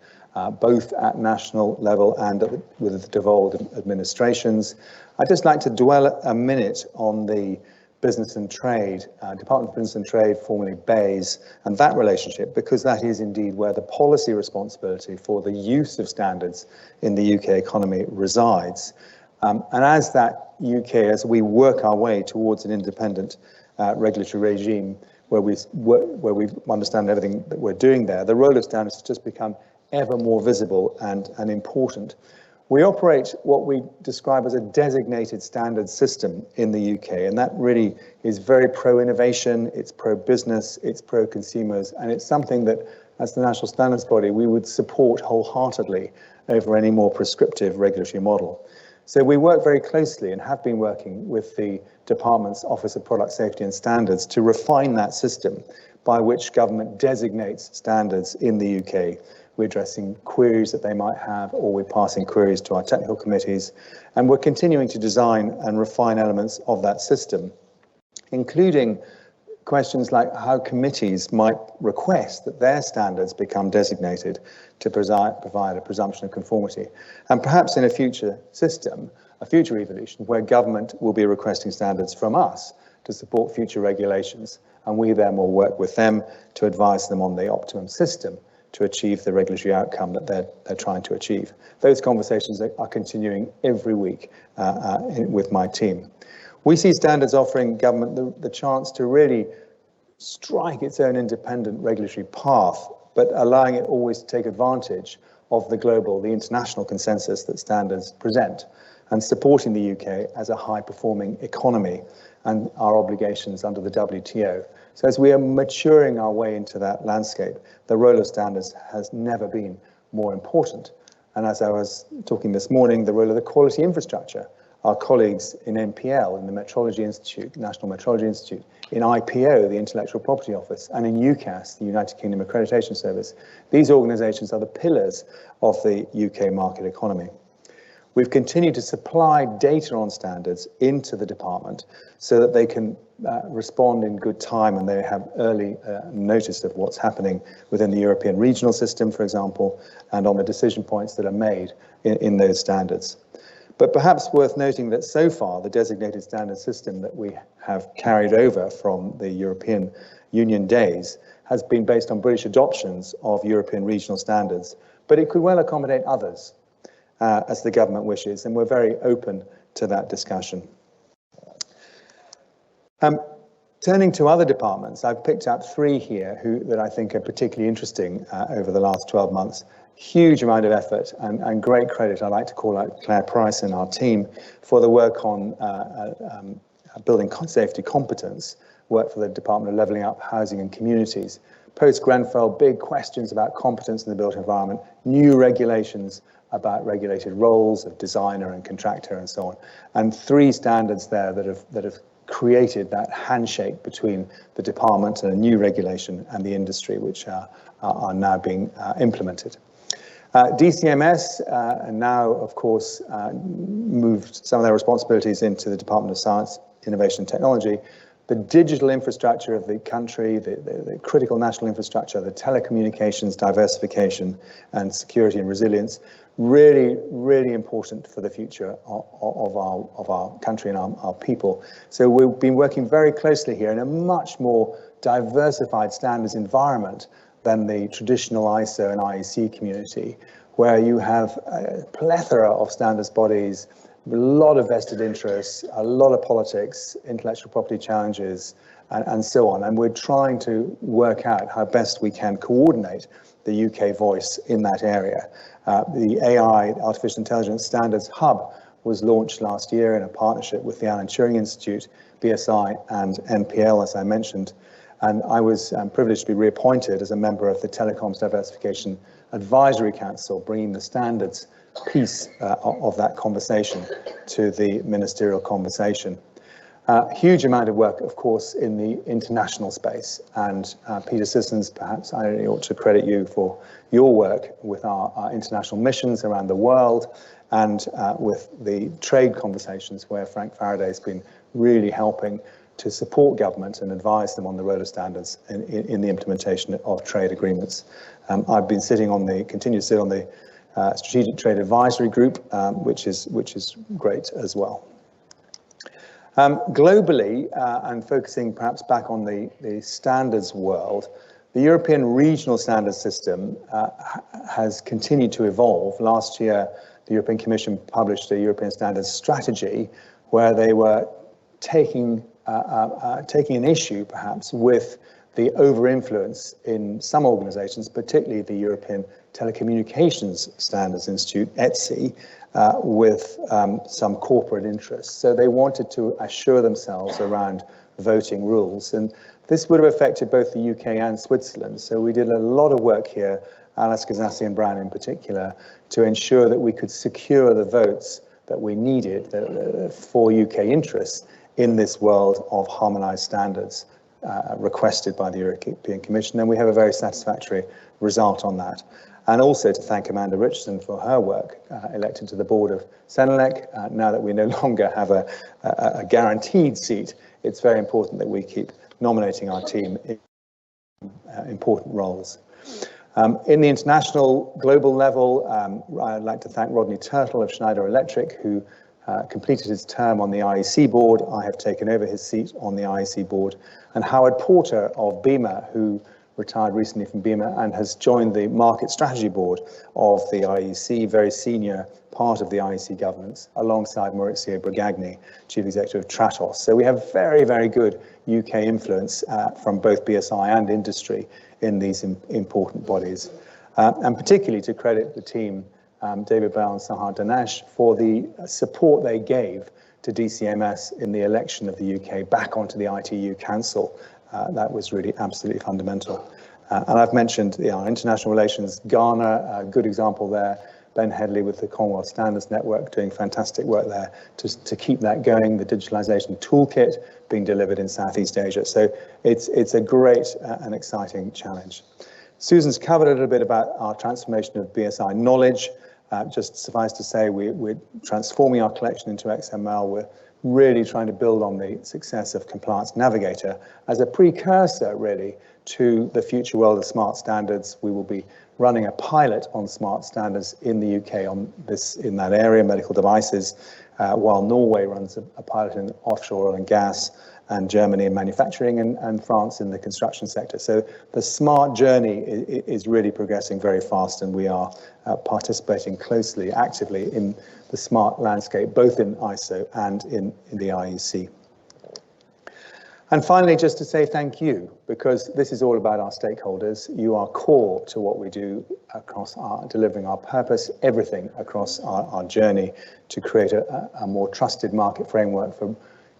both at national level and with the devolved administrations. I'd just like to dwell a minute on the Business and Trade, Department of Business and Trade, formerly BEIS, and that relationship, because that is indeed where the policy responsibility for the use of standards in the UK economy resides. And as we work our way towards an independent regulatory regime where we understand everything that we're doing there, the role of standards has just become ever more visible and important. We operate what we describe as a designated standards system in the UK, and that really is very pro-innovation, it's pro-business, it's pro-consumers, and it's something that, as the national standards body, we would support wholeheartedly over any more prescriptive regulatory model. So we work very closely and have been working with the Department's Office of Product Safety and Standards to refine that system by which government designates standards in the UK. We're addressing queries that they might have, or we're passing queries to our technical committees, and we're continuing to design and refine elements of that system, including questions like how committees might request that their standards become designated to provide a presumption of conformity. And perhaps in a future system, a future evolution, where government will be requesting standards from us to support future regulations, and we then will work with them to advise them on the optimum system to achieve the regulatory outcome that they're trying to achieve. Those conversations are continuing every week with my team. We see standards offering government the chance to really strike its own independent regulatory path, but allowing it always to take advantage of the international consensus that standards present, and supporting the UK as a high-performing economy and our obligations under the WTO. So as we are maturing our way into that landscape, the role of standards has never been more important. And as I was talking this morning, the role of the quality infrastructure our colleagues in NPL, in the Metrology Institute, National Metrology Institute, in IPO, the Intellectual Property Office, and in UCAS, the United Kingdom Accreditation Service. These organisations are the pillars of the UK market economy. We've continued to supply data on standards into the department so that they can respond in good time and they have early notice of what's happening within the European regional system, for example, and on the decision points that are made in those standards. But perhaps worth noting that so far the designated standard system that we have carried over from the European Union days has been based on British adoptions of European regional standards, but it could well accommodate others as the government wishes, and we're very open to that discussion. Turning to other departments, I've picked up three here that I think are particularly interesting over the last 12 months. Huge amount of effort and great credit. I'd like to call out Claire Price and our team for the work on building safety competence, work for the Department of Levelling Up, Housing and Communities. Post-Grenfell, big questions about competence in the built environment, new regulations about regulated roles of designer and contractor and so on, and three standards there that have created that handshake between the department and a new regulation and the industry, which are now being implemented. DCMS now, of course, moved some of their responsibilities into the Department of Science, Innovation and Technology. The digital infrastructure of the country, the critical national infrastructure, the telecommunications diversification and security and resilience, really, really important for the future of our country and our people. So we've been working very closely here in a much more diversified standards environment than the traditional ISO and IEC community, where you have a plethora of standards bodies, a lot of vested interests, a lot of politics, intellectual property challenges, and so on. And we're trying to work out how best we can coordinate the UK voice in that area. The AI, Artificial Intelligence Standards Hub, was launched last year in a partnership with the Alan Turing Institute, BSI and NPL, as I mentioned. And I was privileged to be reappointed as a member of the Telecoms Diversification Advisory Council, bringing the standards piece of that conversation to the ministerial conversation. Huge amount of work, of course, in the international space. And Peter Sissons, perhaps I ought to credit you for your work with our international missions around the world and with the trade conversations where Frank Faraday has been really helping to support government and advise them on the role of standards in the implementation of trade agreements. I've been continue to sit on the Strategic Trade Advisory Group, which is great as well. Globally, and focusing perhaps back on the standards world, the European regional standards system has continued to evolve. Last year, the European Commission published a European standards strategy where they were taking an issue perhaps with the over-influence in some organisations, particularly the European Telecommunications Standards Institute, ETSI, with some corporate interests. So they wanted to assure themselves around voting rules. And this would have affected both the UK and Switzerland. So we did a lot of work here, Alice Gazassi and Brown in particular, to ensure that we could secure the votes that we needed for UK interests in this world of harmonised standards requested by the European Commission. And we have a very satisfactory result on that. And also to thank Amanda Richardson for her work, elected to the board of Senelec. Now that we no longer have a guaranteed seat, it's very important that we keep nominating our team in important roles. In the international global level, I'd like to thank Rodney Turtle of Schneider Electric, who completed his term on the IEC board. I have taken over his seat on the IEC board. And Howard Porter of BEMA, who retired recently from BEMA and has joined the market strategy board of the IEC, very senior part of the IEC governance, alongside Maurizio Bragagni, chief executive of Tratos. So we have very, very good UK influence from both BSI and industry in these important bodies. And particularly to credit the team, David Bell and Sahar Danesh, for the support they gave to DCMS in the election of the UK back onto the ITU Council. That was really absolutely fundamental. And I've mentioned our international relations, Ghana, a good example there. Ben Headley with the Commonwealth Standards Network doing fantastic work there to keep that going, the digitalisation toolkit being delivered in Southeast Asia. So it's a great and exciting challenge. Susan's covered a little bit about our transformation of BSI knowledge. Just suffice to say, we're transforming our collection into XML. We're really trying to build on the success of Compliance Navigator as a precursor, really, to the future world of smart standards. We will be running a pilot on smart standards in the UK in that area, medical devices, while Norway runs a pilot in offshore oil and gas, and Germany in manufacturing, and France in the construction sector. So the smart journey is really progressing very fast, and we are participating closely, actively in the smart landscape, both in ISO and in the IEC. And finally, just to say thank you, because this is all about our stakeholders. You are core to what we do across delivering our purpose, everything across our journey to create a more trusted market framework for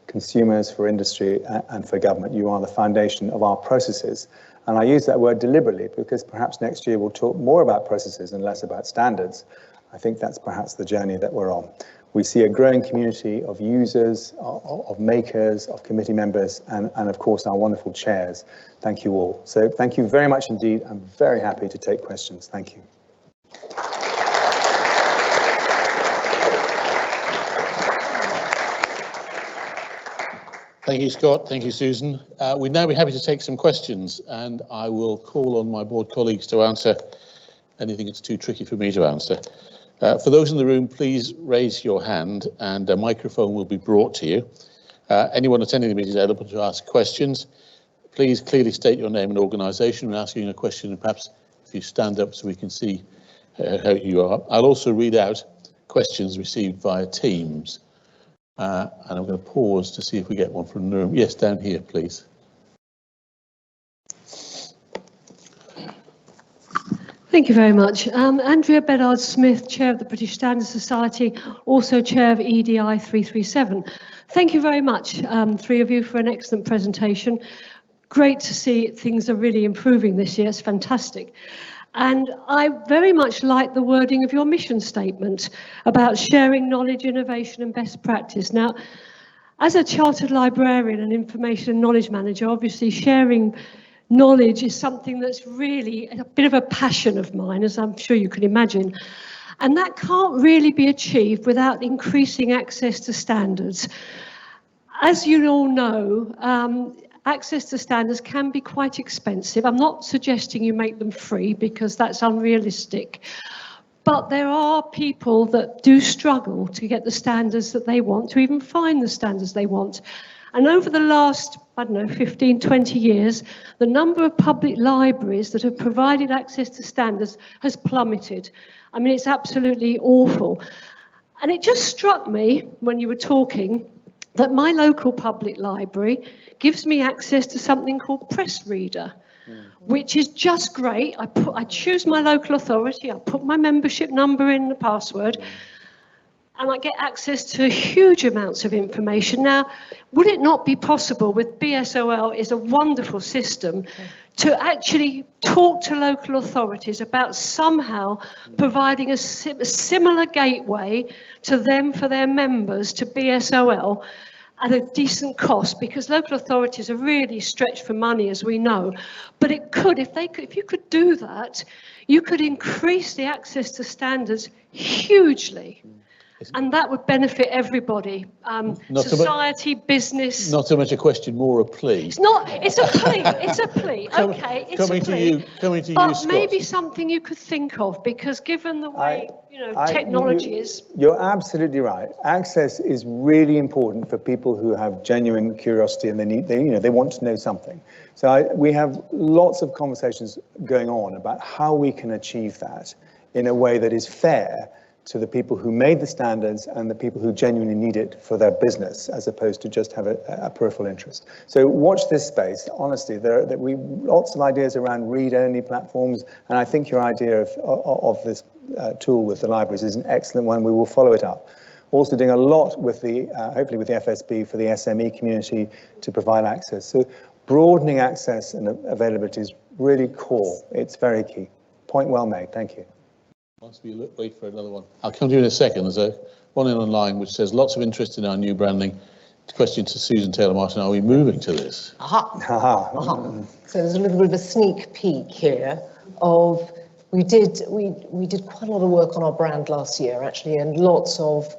consumers, for industry, and for government. You are the foundation of our processes. And I use that word deliberately because perhaps next year we'll talk more about processes and less about standards. I think that's perhaps the journey that we're on. We see a growing community of users, of makers, of committee members, and of course our wonderful chairs. Thank you all. So thank you very much indeed. I'm very happy to take questions. Thank you. Thank you, Scott. Thank you, Susan. We'd now be happy to take some questions, and I will call on my board colleagues to answer anything that's too tricky for me to answer. For those in the room, please raise your hand and a microphone will be brought to you. Anyone attending the meeting is eligible to ask questions. Please clearly state your name and organisation when asking a question, and perhaps if you stand up so we can see how you are. I'll also read out questions received via Teams. And I'm going to pause to see if we get one from the room. Yes, down here, please. Thank you very much. Andrea Bedard-Smith, Chair of the British Standards Society, also Chair of EDI 337. Thank you very much, three of you, for an excellent presentation. Great to see things are really improving this year. It's fantastic. And I very much like the wording of your mission statement about sharing knowledge, innovation and best practice. Now, as a chartered librarian and information and knowledge manager, obviously sharing knowledge is something that's really a bit of a passion of mine, as I'm sure you can imagine. And that can't really be achieved without increasing access to standards. As you all know, access to standards can be quite expensive. I'm not suggesting you make them free because that's unrealistic. But there are people that do struggle to get the standards that they want, to even find the standards they want. And over the last, 15, 20 years, the number of public libraries that have provided access to standards has plummeted. I mean, it's absolutely awful. And it just struck me when you were talking that my local public library gives me access to something called Press Reader, which is just great. I choose my local authority, I put my membership number in, the password, and I get access to huge amounts of information. Now, would it not be possible with BSOL is a wonderful system to actually talk to local authorities about somehow providing a similar gateway to them for their members to BSOL at a decent cost, because local authorities are really stretched for money, as we know. But it could, if you could do that, you could increase the access to standards hugely. And that would benefit everybody, society, business. Not so much a question, more a plea. It's not, it's a plea, it's a plea, okay, it's coming a plea. Coming to you, but Scott. Maybe something you could think of, because given the way, technology is. You're absolutely right. Access is really important for people who have genuine curiosity and they want to know something. So we have lots of conversations going on about how we can achieve that in a way that is fair to the people who made the standards and the people who genuinely need it for their business, as opposed to just have a peripheral interest. So watch this space. Honestly, there are lots of ideas around read-only platforms, and I think your idea of this tool with the libraries is an excellent one. We will follow it up. Also doing a lot with hopefully with the FSB for the SME community to provide access. So broadening access and availability is really core. It's very key. Point well made. Thank you. Whilst we wait for another one. I'll come to you in a second. There's one in online which says lots of interest in our new branding. Question to Susan Taylor-Martin, are we moving to this? Aha. So there's a little bit of a sneak peek here of, we did quite a lot of work on our brand last year actually, and lots of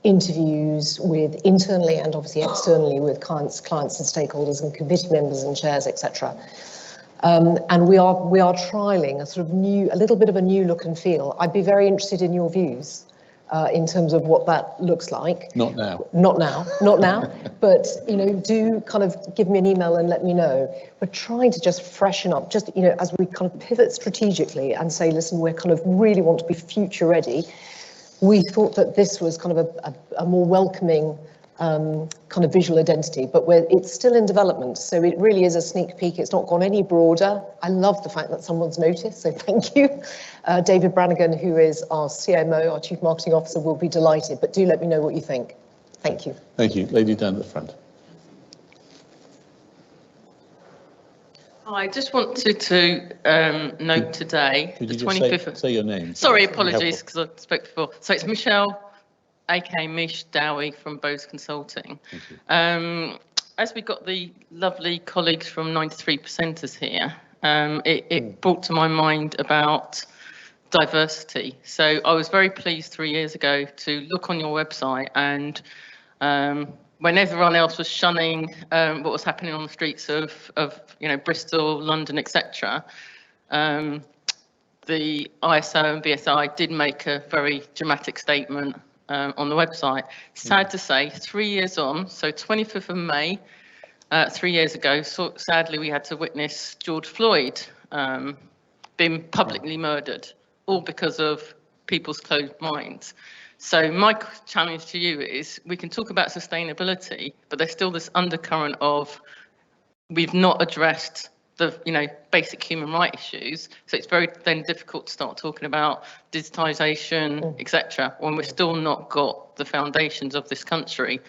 interviews with internally and obviously externally with clients and stakeholders and committee members and chairs, etc. And we are trialing a little bit of a new look and feel. I'd be very interested in your views in terms of what that looks like. Not now. Not now. But do kind of give me an email and let me know. We're trying to just freshen up, just as we kind of pivot strategically and say, listen, we're kind of really want to be future ready. We thought that this was kind of a more welcoming kind of visual identity, but it's still in development, so it really is a sneak peek. It's not gone any broader. I love the fact that someone's noticed, so thank you. David Brannigan, who is our CMO, our Chief Marketing Officer, will be delighted, but do let me know what you think. Thank you. Thank you. Lady down at the front. I just wanted to note today, Could the you 25th. just say your name? Sorry, apologies, because I spoke before. So it's Michelle, aka Mish Dowie from Bose Consulting. As we got the lovely colleagues from 93%ers here, it brought to my mind about diversity. So I was very pleased 3 years ago to look on your website, and when everyone else was shunning what was happening on the streets of Bristol, London, etc., the ISO and BSI did make a very dramatic statement on the website. Sad to say, 3 years on, so 25th of May, 3 years ago, so sadly we had to witness George Floyd being publicly murdered, all because of people's closed minds. So my challenge to you is, we can talk about sustainability, but there's still this undercurrent of we've not addressed the basic human rights issues. So it's very then difficult to start talking about digitization, etc., when we've still not got the foundations of this country,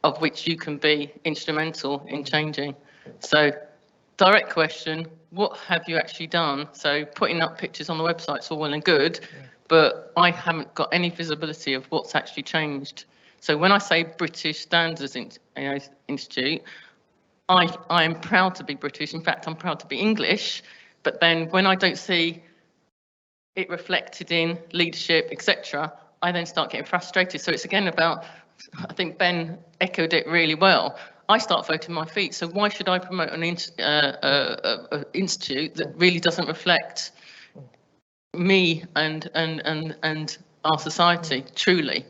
of which you can be instrumental in changing. So direct question, what have you actually done? So putting up pictures on the website is all well and good, but I haven't got any visibility of what's actually changed. So when I say British Standards Institute, I am proud to be British. In fact, I'm proud to be English. But then when I don't see it reflected in leadership, etc., I then start getting frustrated. So it's again about, I think Ben echoed it really well. I start voting my feet. So why should I promote an institute that really doesn't reflect me and our society truly?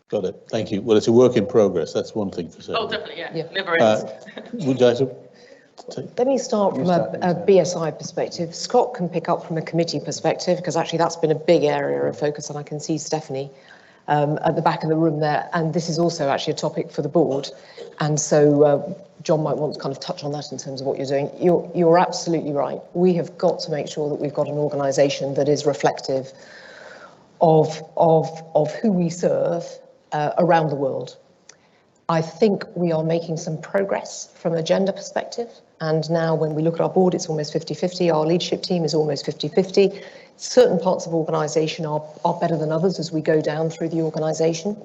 Got it. Thank you. Well, it's a work in progress. That's one thing for certain. Oh, definitely, yeah. Never ends. Would you like to Let me start from a BSI perspective. Scott can pick up from a committee perspective, because actually that's been a big area of focus, and I can see Stephanie at the back of the room there, and this is also actually a topic for the board, and so John might want to kind of touch on that in terms of what you're doing. You're absolutely right. We have got to make sure that we've got an organisation that is reflective of who we serve around the world. I think we are making some progress from a gender perspective, and now when we look at our board, it's almost 50-50. Our leadership team is almost 50-50. Certain parts of organisation are better than others as we go down through the organisation,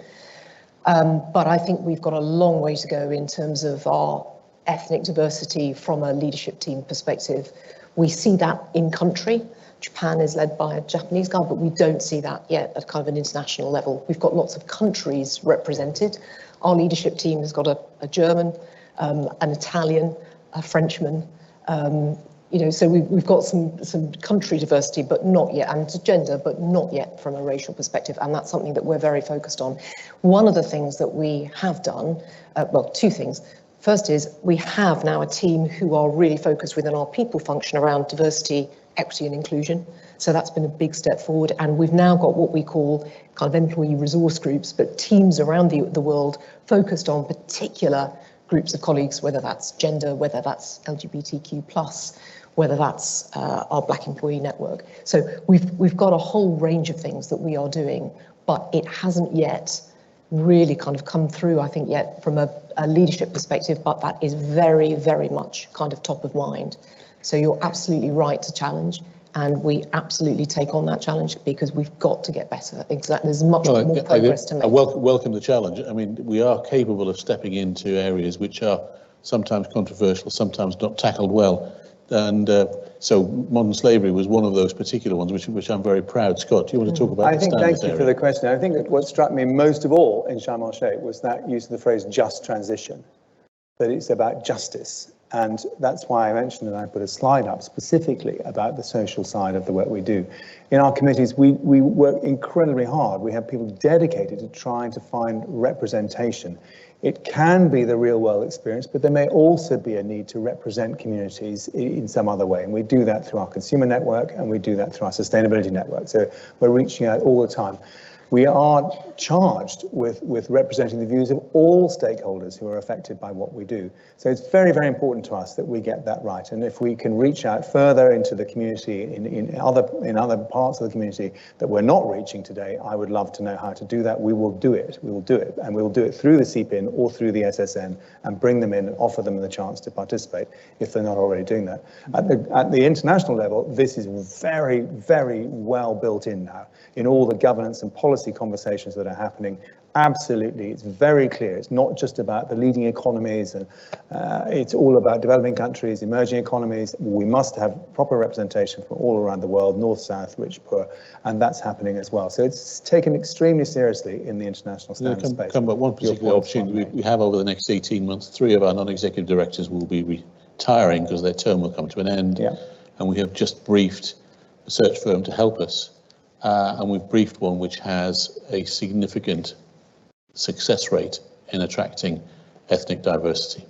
but I think we've got a long way to go in terms of our ethnic diversity from a leadership team perspective. We see that in country. Japan is led by a Japanese guy, but we don't see that yet at kind of an international level. We've got lots of countries represented. Our leadership team has got a German, an Italian, a Frenchman. So we've got some country diversity, but not yet, and gender, but not yet from a racial perspective, and that's something that we're very focused on. One of the things that we have done, well, two things. First is we have now a team who are really focused within our people function around diversity, equity and inclusion. So that's been a big step forward. And we've now got what we call kind of employee resource groups, but teams around the world focused on particular groups of colleagues, whether that's gender, whether that's LGBTQ+, whether that's our Black Employee Network. So we've got a whole range of things that we are doing, but it hasn't yet really kind of come through, I think, yet from a leadership perspective, but that is very, very much kind of top of mind. So you're absolutely right to challenge, And we absolutely take on that challenge because we've got to get better. Exactly, there's much more progress to make. I welcome the challenge. I mean, we are capable of stepping into areas which are sometimes controversial, sometimes not tackled well. And so modern slavery was one of those particular ones, which I'm very proud. Scott, do you want to talk about the standards Thank you area? for the question. I think that what struck me most of all in Sharm el-Sheikh was that use of the phrase just transition, that it's about justice. And that's why I mentioned, and I put a slide up specifically about the social side of the work we do. In our committees, we work incredibly hard. We have people dedicated to trying to find representation. It can be the real world experience, but there may also be a need to represent communities in some other way. And we do that through our consumer network, and we do that through our sustainability network. So we're reaching out all the time. We are charged with representing the views of all stakeholders who are affected by what we do. So it's very, very important to us that we get that right. And if we can reach out further into the community in other parts of the community that we're not reaching today, I would love to know how to do that. We will do it. We will do it. And we will do it through the CPIN or through the SSN and bring them in and offer them the chance to participate if they're not already doing that. At the international level, this is very, very well built in now in all the governance and policy conversations that are happening. Absolutely, it's very clear. It's not just about the leading economies, and it's all about developing countries, emerging economies. We must have proper representation from all around the world, north, south, rich, poor, and that's happening as well. So it's taken extremely seriously in the international standards space. Come back, one particular opportunity we have over the next 18 months, 3 of our non-executive directors will be retiring because their term will come to an end. Yeah. And we have just briefed a search firm to help us. And we've briefed one which has a significant success rate in attracting ethnic diversity.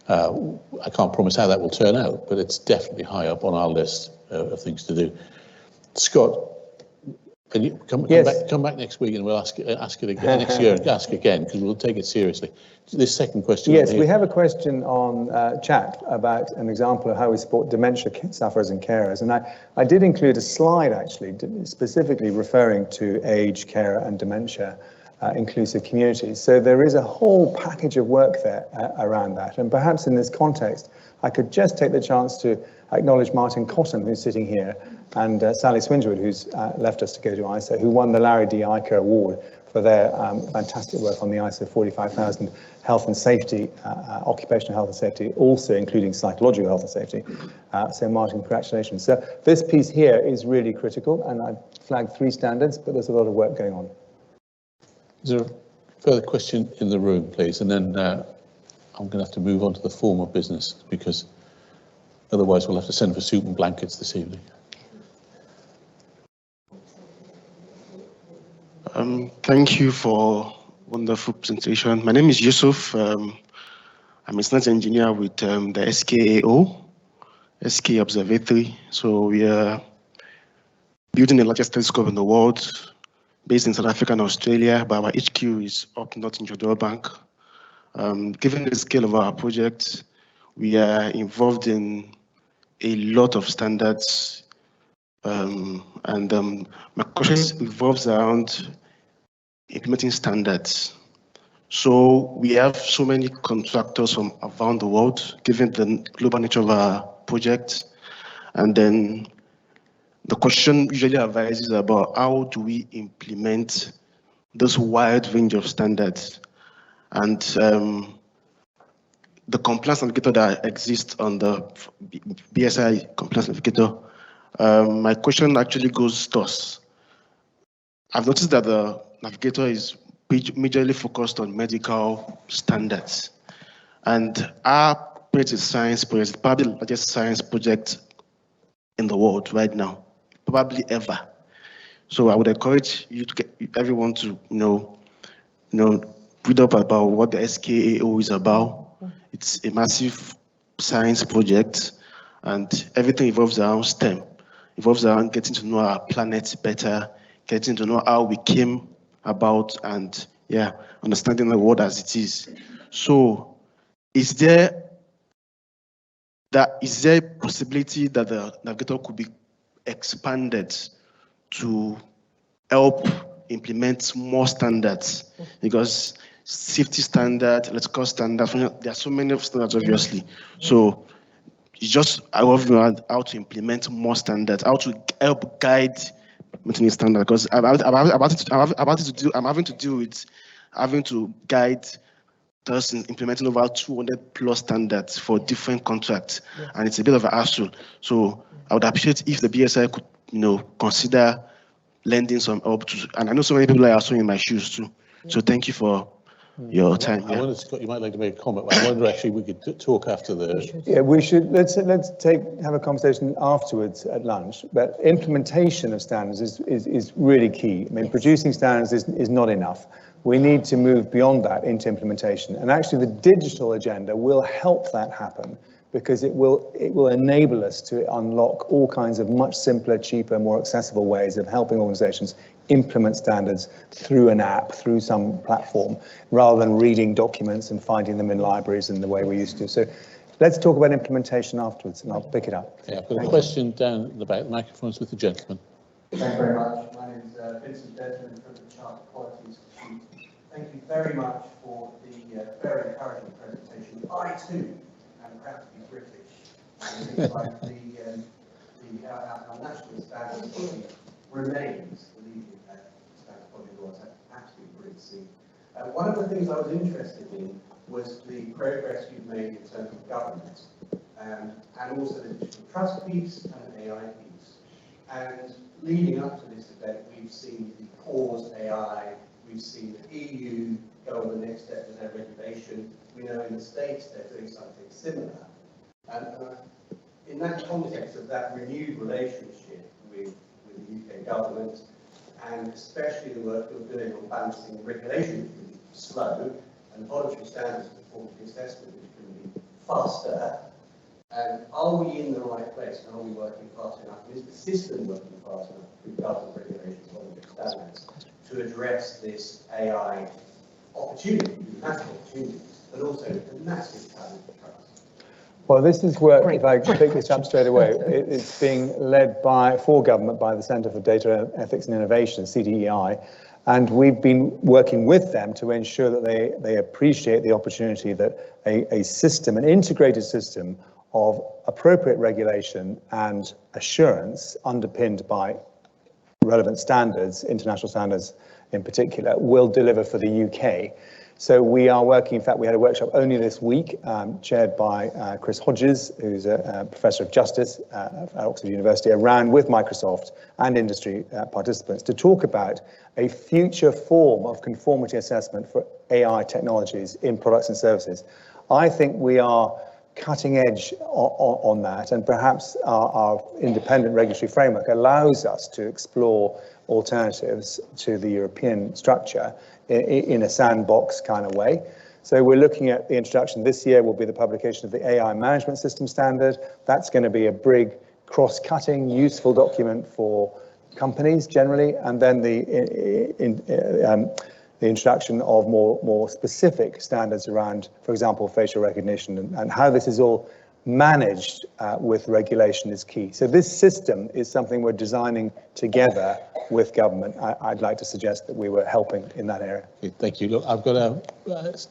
I can't promise how that will turn out, but it's definitely high up on our list of things to do. Scott, can you come back next week and we'll ask it again next year and ask again because we'll take it seriously. This second question. Yes, we have a question on chat about an example of how we support dementia sufferers and carers. And I did include a slide actually specifically referring to age, care and dementia inclusive communities. So there is a whole package of work there around that. And perhaps in this context, I could just take the chance to acknowledge Martin Cotton, who's sitting here, and Sally Swingewood, who's left us to go to ISO, who won the Larry D. Iker Award for their fantastic work on the ISO 45000 health and safety, occupational health and safety, also including psychological health and safety. So Martin, congratulations. So this piece here is really critical, and I've flagged 3 standards, but there's a lot of work going on. Is there a further question in the room, please? And then I'm going to have to move on to the formal business because otherwise we'll have to send for soup and blankets this evening. Thank you for wonderful presentation. My name is Yusuf. I'm a science engineer with the SKAO, SK Observatory. So we are building the largest telescope in the world, based in South Africa and Australia, but our HQ is up north in Jodor Bank. Given the scale of our project, we are involved in a lot of standards, and my question revolves around implementing standards. So we have so many contractors from around the world, given the global nature of our project, and then the question usually arises about how do we implement this wide range of standards and the compliance navigator that exists on the BSI compliance navigator. My question actually goes thus. I've noticed that the navigator is majorly focused on medical standards, and our project science project is probably the largest science project in the world right now, probably ever. So I would encourage you to get everyone to read up about what the SKAO is about. It's a massive science project, and everything revolves around STEM. Revolves around getting to know our planet better, getting to know how we came about, and understanding the world as it is. So, is there a possibility that the navigator could be expanded to help implement more standards? Because safety standard, electrical standards, there are so many of standards, obviously. So it's just I want to know how to implement more standards, how to help guide implementing standard, because I'm having to deal with having to guide us in implementing over 200 plus standards for different contracts, and it's a bit of a hassle. So I would appreciate if the BSI could, consider lending some help to, and I know so many people are also in my shoes too. So thank you for your time. I wonder, Scott, you might like to make a comment, but I wonder actually we could talk after the... Yeah, we should, let's have a conversation afterwards at lunch, but implementation of standards is really key. I mean, producing standards is not enough. We need to move beyond that into implementation. And actually the digital agenda will help that happen, because it will enable us to unlock all kinds of much simpler, cheaper, more accessible ways of helping organizations implement standards through an app, through some platform, rather than reading documents and finding them in libraries in the way we used to. So let's talk about implementation afterwards, and I'll pick it up. Yeah, I've got a question down at the back. The microphone's with the gentleman. Thank you very much. My name is Vincent Desmond from the Chartered Quality Institute. Thank you very much for the very encouraging presentation. I too am proud to be British, and it looks like our national standards body remains the leading standards body of the world. That's absolutely brilliant to see. One of the things I was interested in was the progress you've made in terms of governance, and also the digital trust piece and the AI piece. And leading up to this event, we've seen the Pause AI, we've seen the EU go on the next step with their regulation. We know in the States they're doing something similar. And in that context of that renewed relationship with the UK government, and especially the work you're doing on balancing regulation, which can be slow, and voluntary standards conformity assessment, which can be faster, and are we in the right place, and are we working fast enough? And is the system working fast enough with government regulations, voluntary standards, to address this AI opportunity, massive opportunity, but also the massive challenge for trust? Well, this is work, if I pick this up straight away, it's being led for government by the Centre for Data Ethics and Innovation, CDEI, and we've been working with them to ensure that they appreciate the opportunity that a system, an integrated system of appropriate regulation and assurance underpinned by relevant standards, international standards in particular, will deliver for the UK. So we are working, in fact, we had a workshop only this week, chaired by Chris Hodges, who's a professor of justice at Oxford University, around with Microsoft and industry participants to talk about a future form of conformity assessment for AI technologies in products and services. I think we are cutting edge on that, and perhaps our independent regulatory framework allows us to explore alternatives to the European structure in a sandbox kind of way. So we're looking at the introduction this year will be the publication of the AI management system standard. That's going to be a big cross-cutting, useful document for companies generally, and then the introduction of more specific standards around, for example, facial recognition, and how this is all managed with regulation is key. So this system is something we're designing together with government. I'd like to suggest that we were helping in that area. Okay, thank you. Look, I've got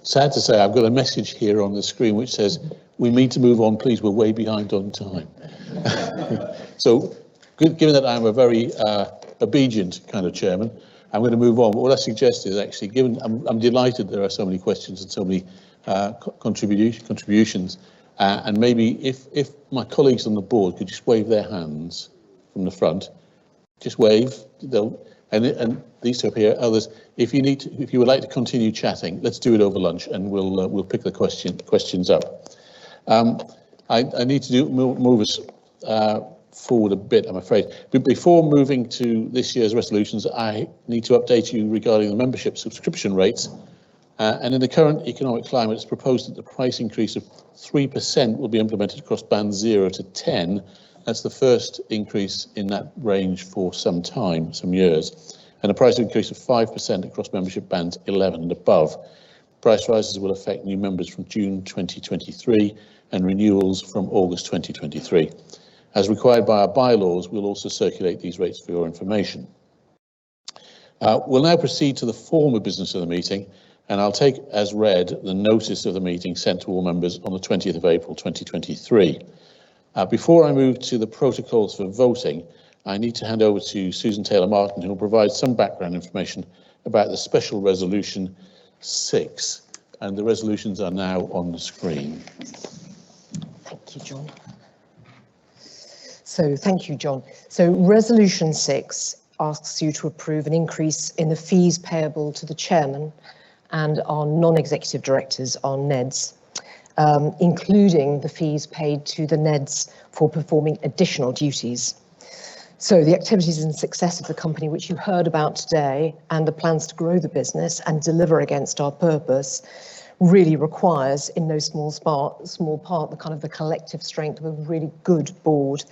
sad to say, I've got a message here on the screen which says, we need to move on, please, we're way behind on time. So, given that I'm a very obedient kind of chairman, I'm going to move on. But what I suggest is actually, given I'm delighted there are so many questions and so many contributions, and maybe if my colleagues on the board could just wave their hands from the front, just wave. And these two up here, others. If you would like to continue chatting, let's do it over lunch, and we'll pick the questions up. I need to move us forward a bit, I'm afraid. But before moving to this year's resolutions, I need to update you regarding the membership subscription rates. And in the current economic climate, it's proposed that the price increase of 3% will be implemented across bands 0 to 10. That's the first increase in that range for some time, some years. And a price increase of 5% across membership bands 11 and above. Price rises will affect new members from June 2023 and renewals from August 2023. As required by our bylaws, we'll also circulate these rates for your information. We'll now proceed to the formal business of the meeting, and I'll take as read the notice of the meeting sent to all members on the 20th of April 2023. Before I move to the protocols for voting, I need to hand over to Susan Taylor-Martin, who will provide some background information about the special resolution 6. And the resolutions are now on the screen. Thank you, John. Thank you, John. Resolution 6 asks you to approve an increase in the fees payable to the chairman and our non-executive directors, our NEDs, including the fees paid to the NEDs for performing additional duties. The activities and success of the company, which you heard about today, and the plans to grow the business and deliver against our purpose, really requires, in no small part, the kind of the collective strength of a really good board,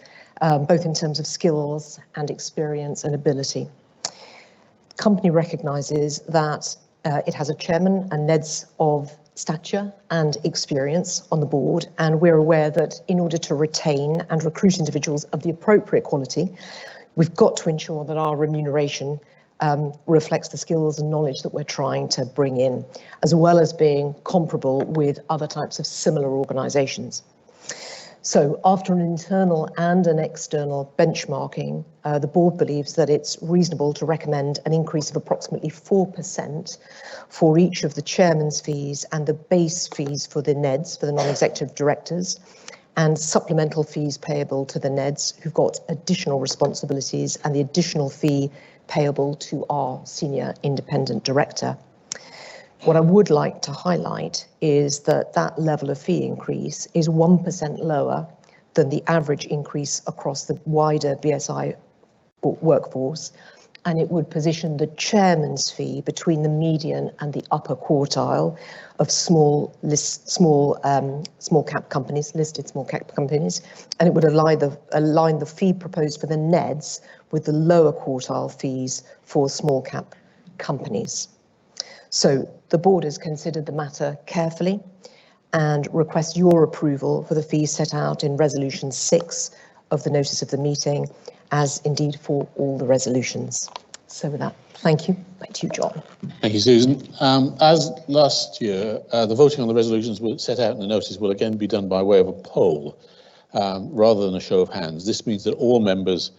both in terms of skills and experience and ability. The company recognises that it has a chairman and NEDs of stature and experience on the board, and we're aware that in order to retain and recruit individuals of the appropriate quality, we've got to ensure that our remuneration reflects the skills and knowledge that we're trying to bring in, as well as being comparable with other types of similar organisations. After an internal and an external benchmarking, the board believes that it's reasonable to recommend an increase of approximately 4% for each of the chairman's fees and the base fees for the NEDs, for the non-executive directors, and supplemental fees payable to the NEDs who've got additional responsibilities, and the additional fee payable to our senior independent director. What I would like to highlight is that that level of fee increase is 1% lower than the average increase across the wider BSI workforce, and it would position the chairman's fee between the median and the upper quartile of small cap companies, listed small cap companies, and it would align the fee proposed for the NEDs with the lower quartile fees for small cap companies. The board has considered the matter carefully and requests your approval for the fees set out in Resolution 6 of the notice of the meeting, as indeed for all the resolutions. With that, thank you. Back to you, John. Thank you, Susan. As last year, the voting on the resolutions set out in the notice will again be done by way of a poll rather than a show of hands. This means that all members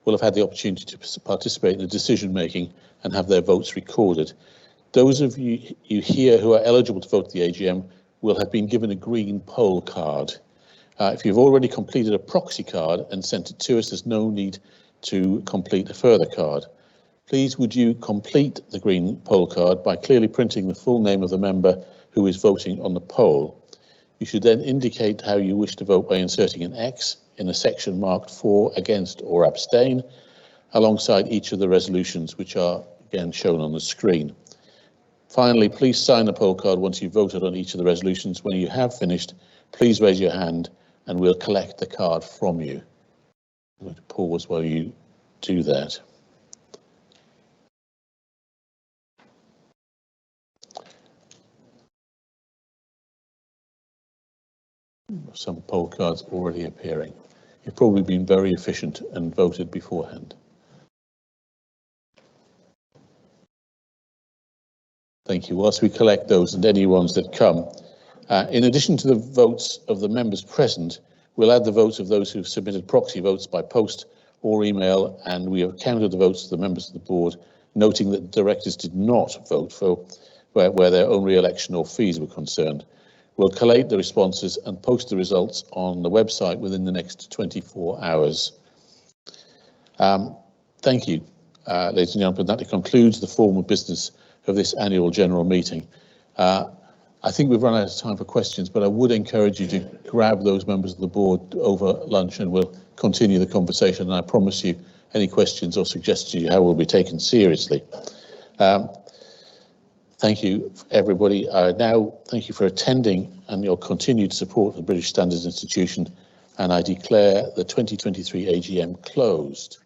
will have had the opportunity to participate in the decision making and have their votes recorded. Those of you here who are eligible to vote at the AGM will have been given a green poll card. If you've already completed a proxy card and sent it to us, there's no need to complete a further card. Please would you complete the green poll card by clearly printing the full name of the member who is voting on the poll. You should then indicate how you wish to vote by inserting an X in a section marked for, against or abstain alongside each of the resolutions, which are again shown on the screen. Finally, please sign the poll card once you've voted on each of the resolutions. When you have finished, please raise your hand and we'll collect the card from you. I'm going to pause while you do that. Some poll cards already appearing. You've probably been very efficient and voted beforehand. Thank you. Whilst we collect those and any ones that come, in addition to the votes of the members present, we'll add the votes of those who've submitted proxy votes by post or email, and we have counted the votes of the members of the board, noting that directors did not vote for where their own re-election or fees were concerned. We'll collate the responses and post the results on the website within the next 24 hours. Thank you, ladies and gentlemen. That concludes the formal business of this annual general meeting. I think we've run out of time for questions, but I would encourage you to grab those members of the board over lunch and we'll continue the conversation. And I promise you any questions or suggestions you have will be taken seriously. Thank you, everybody. Now, thank you for attending and your continued support of the British Standards Institution, and I declare the 2023 AGM closed.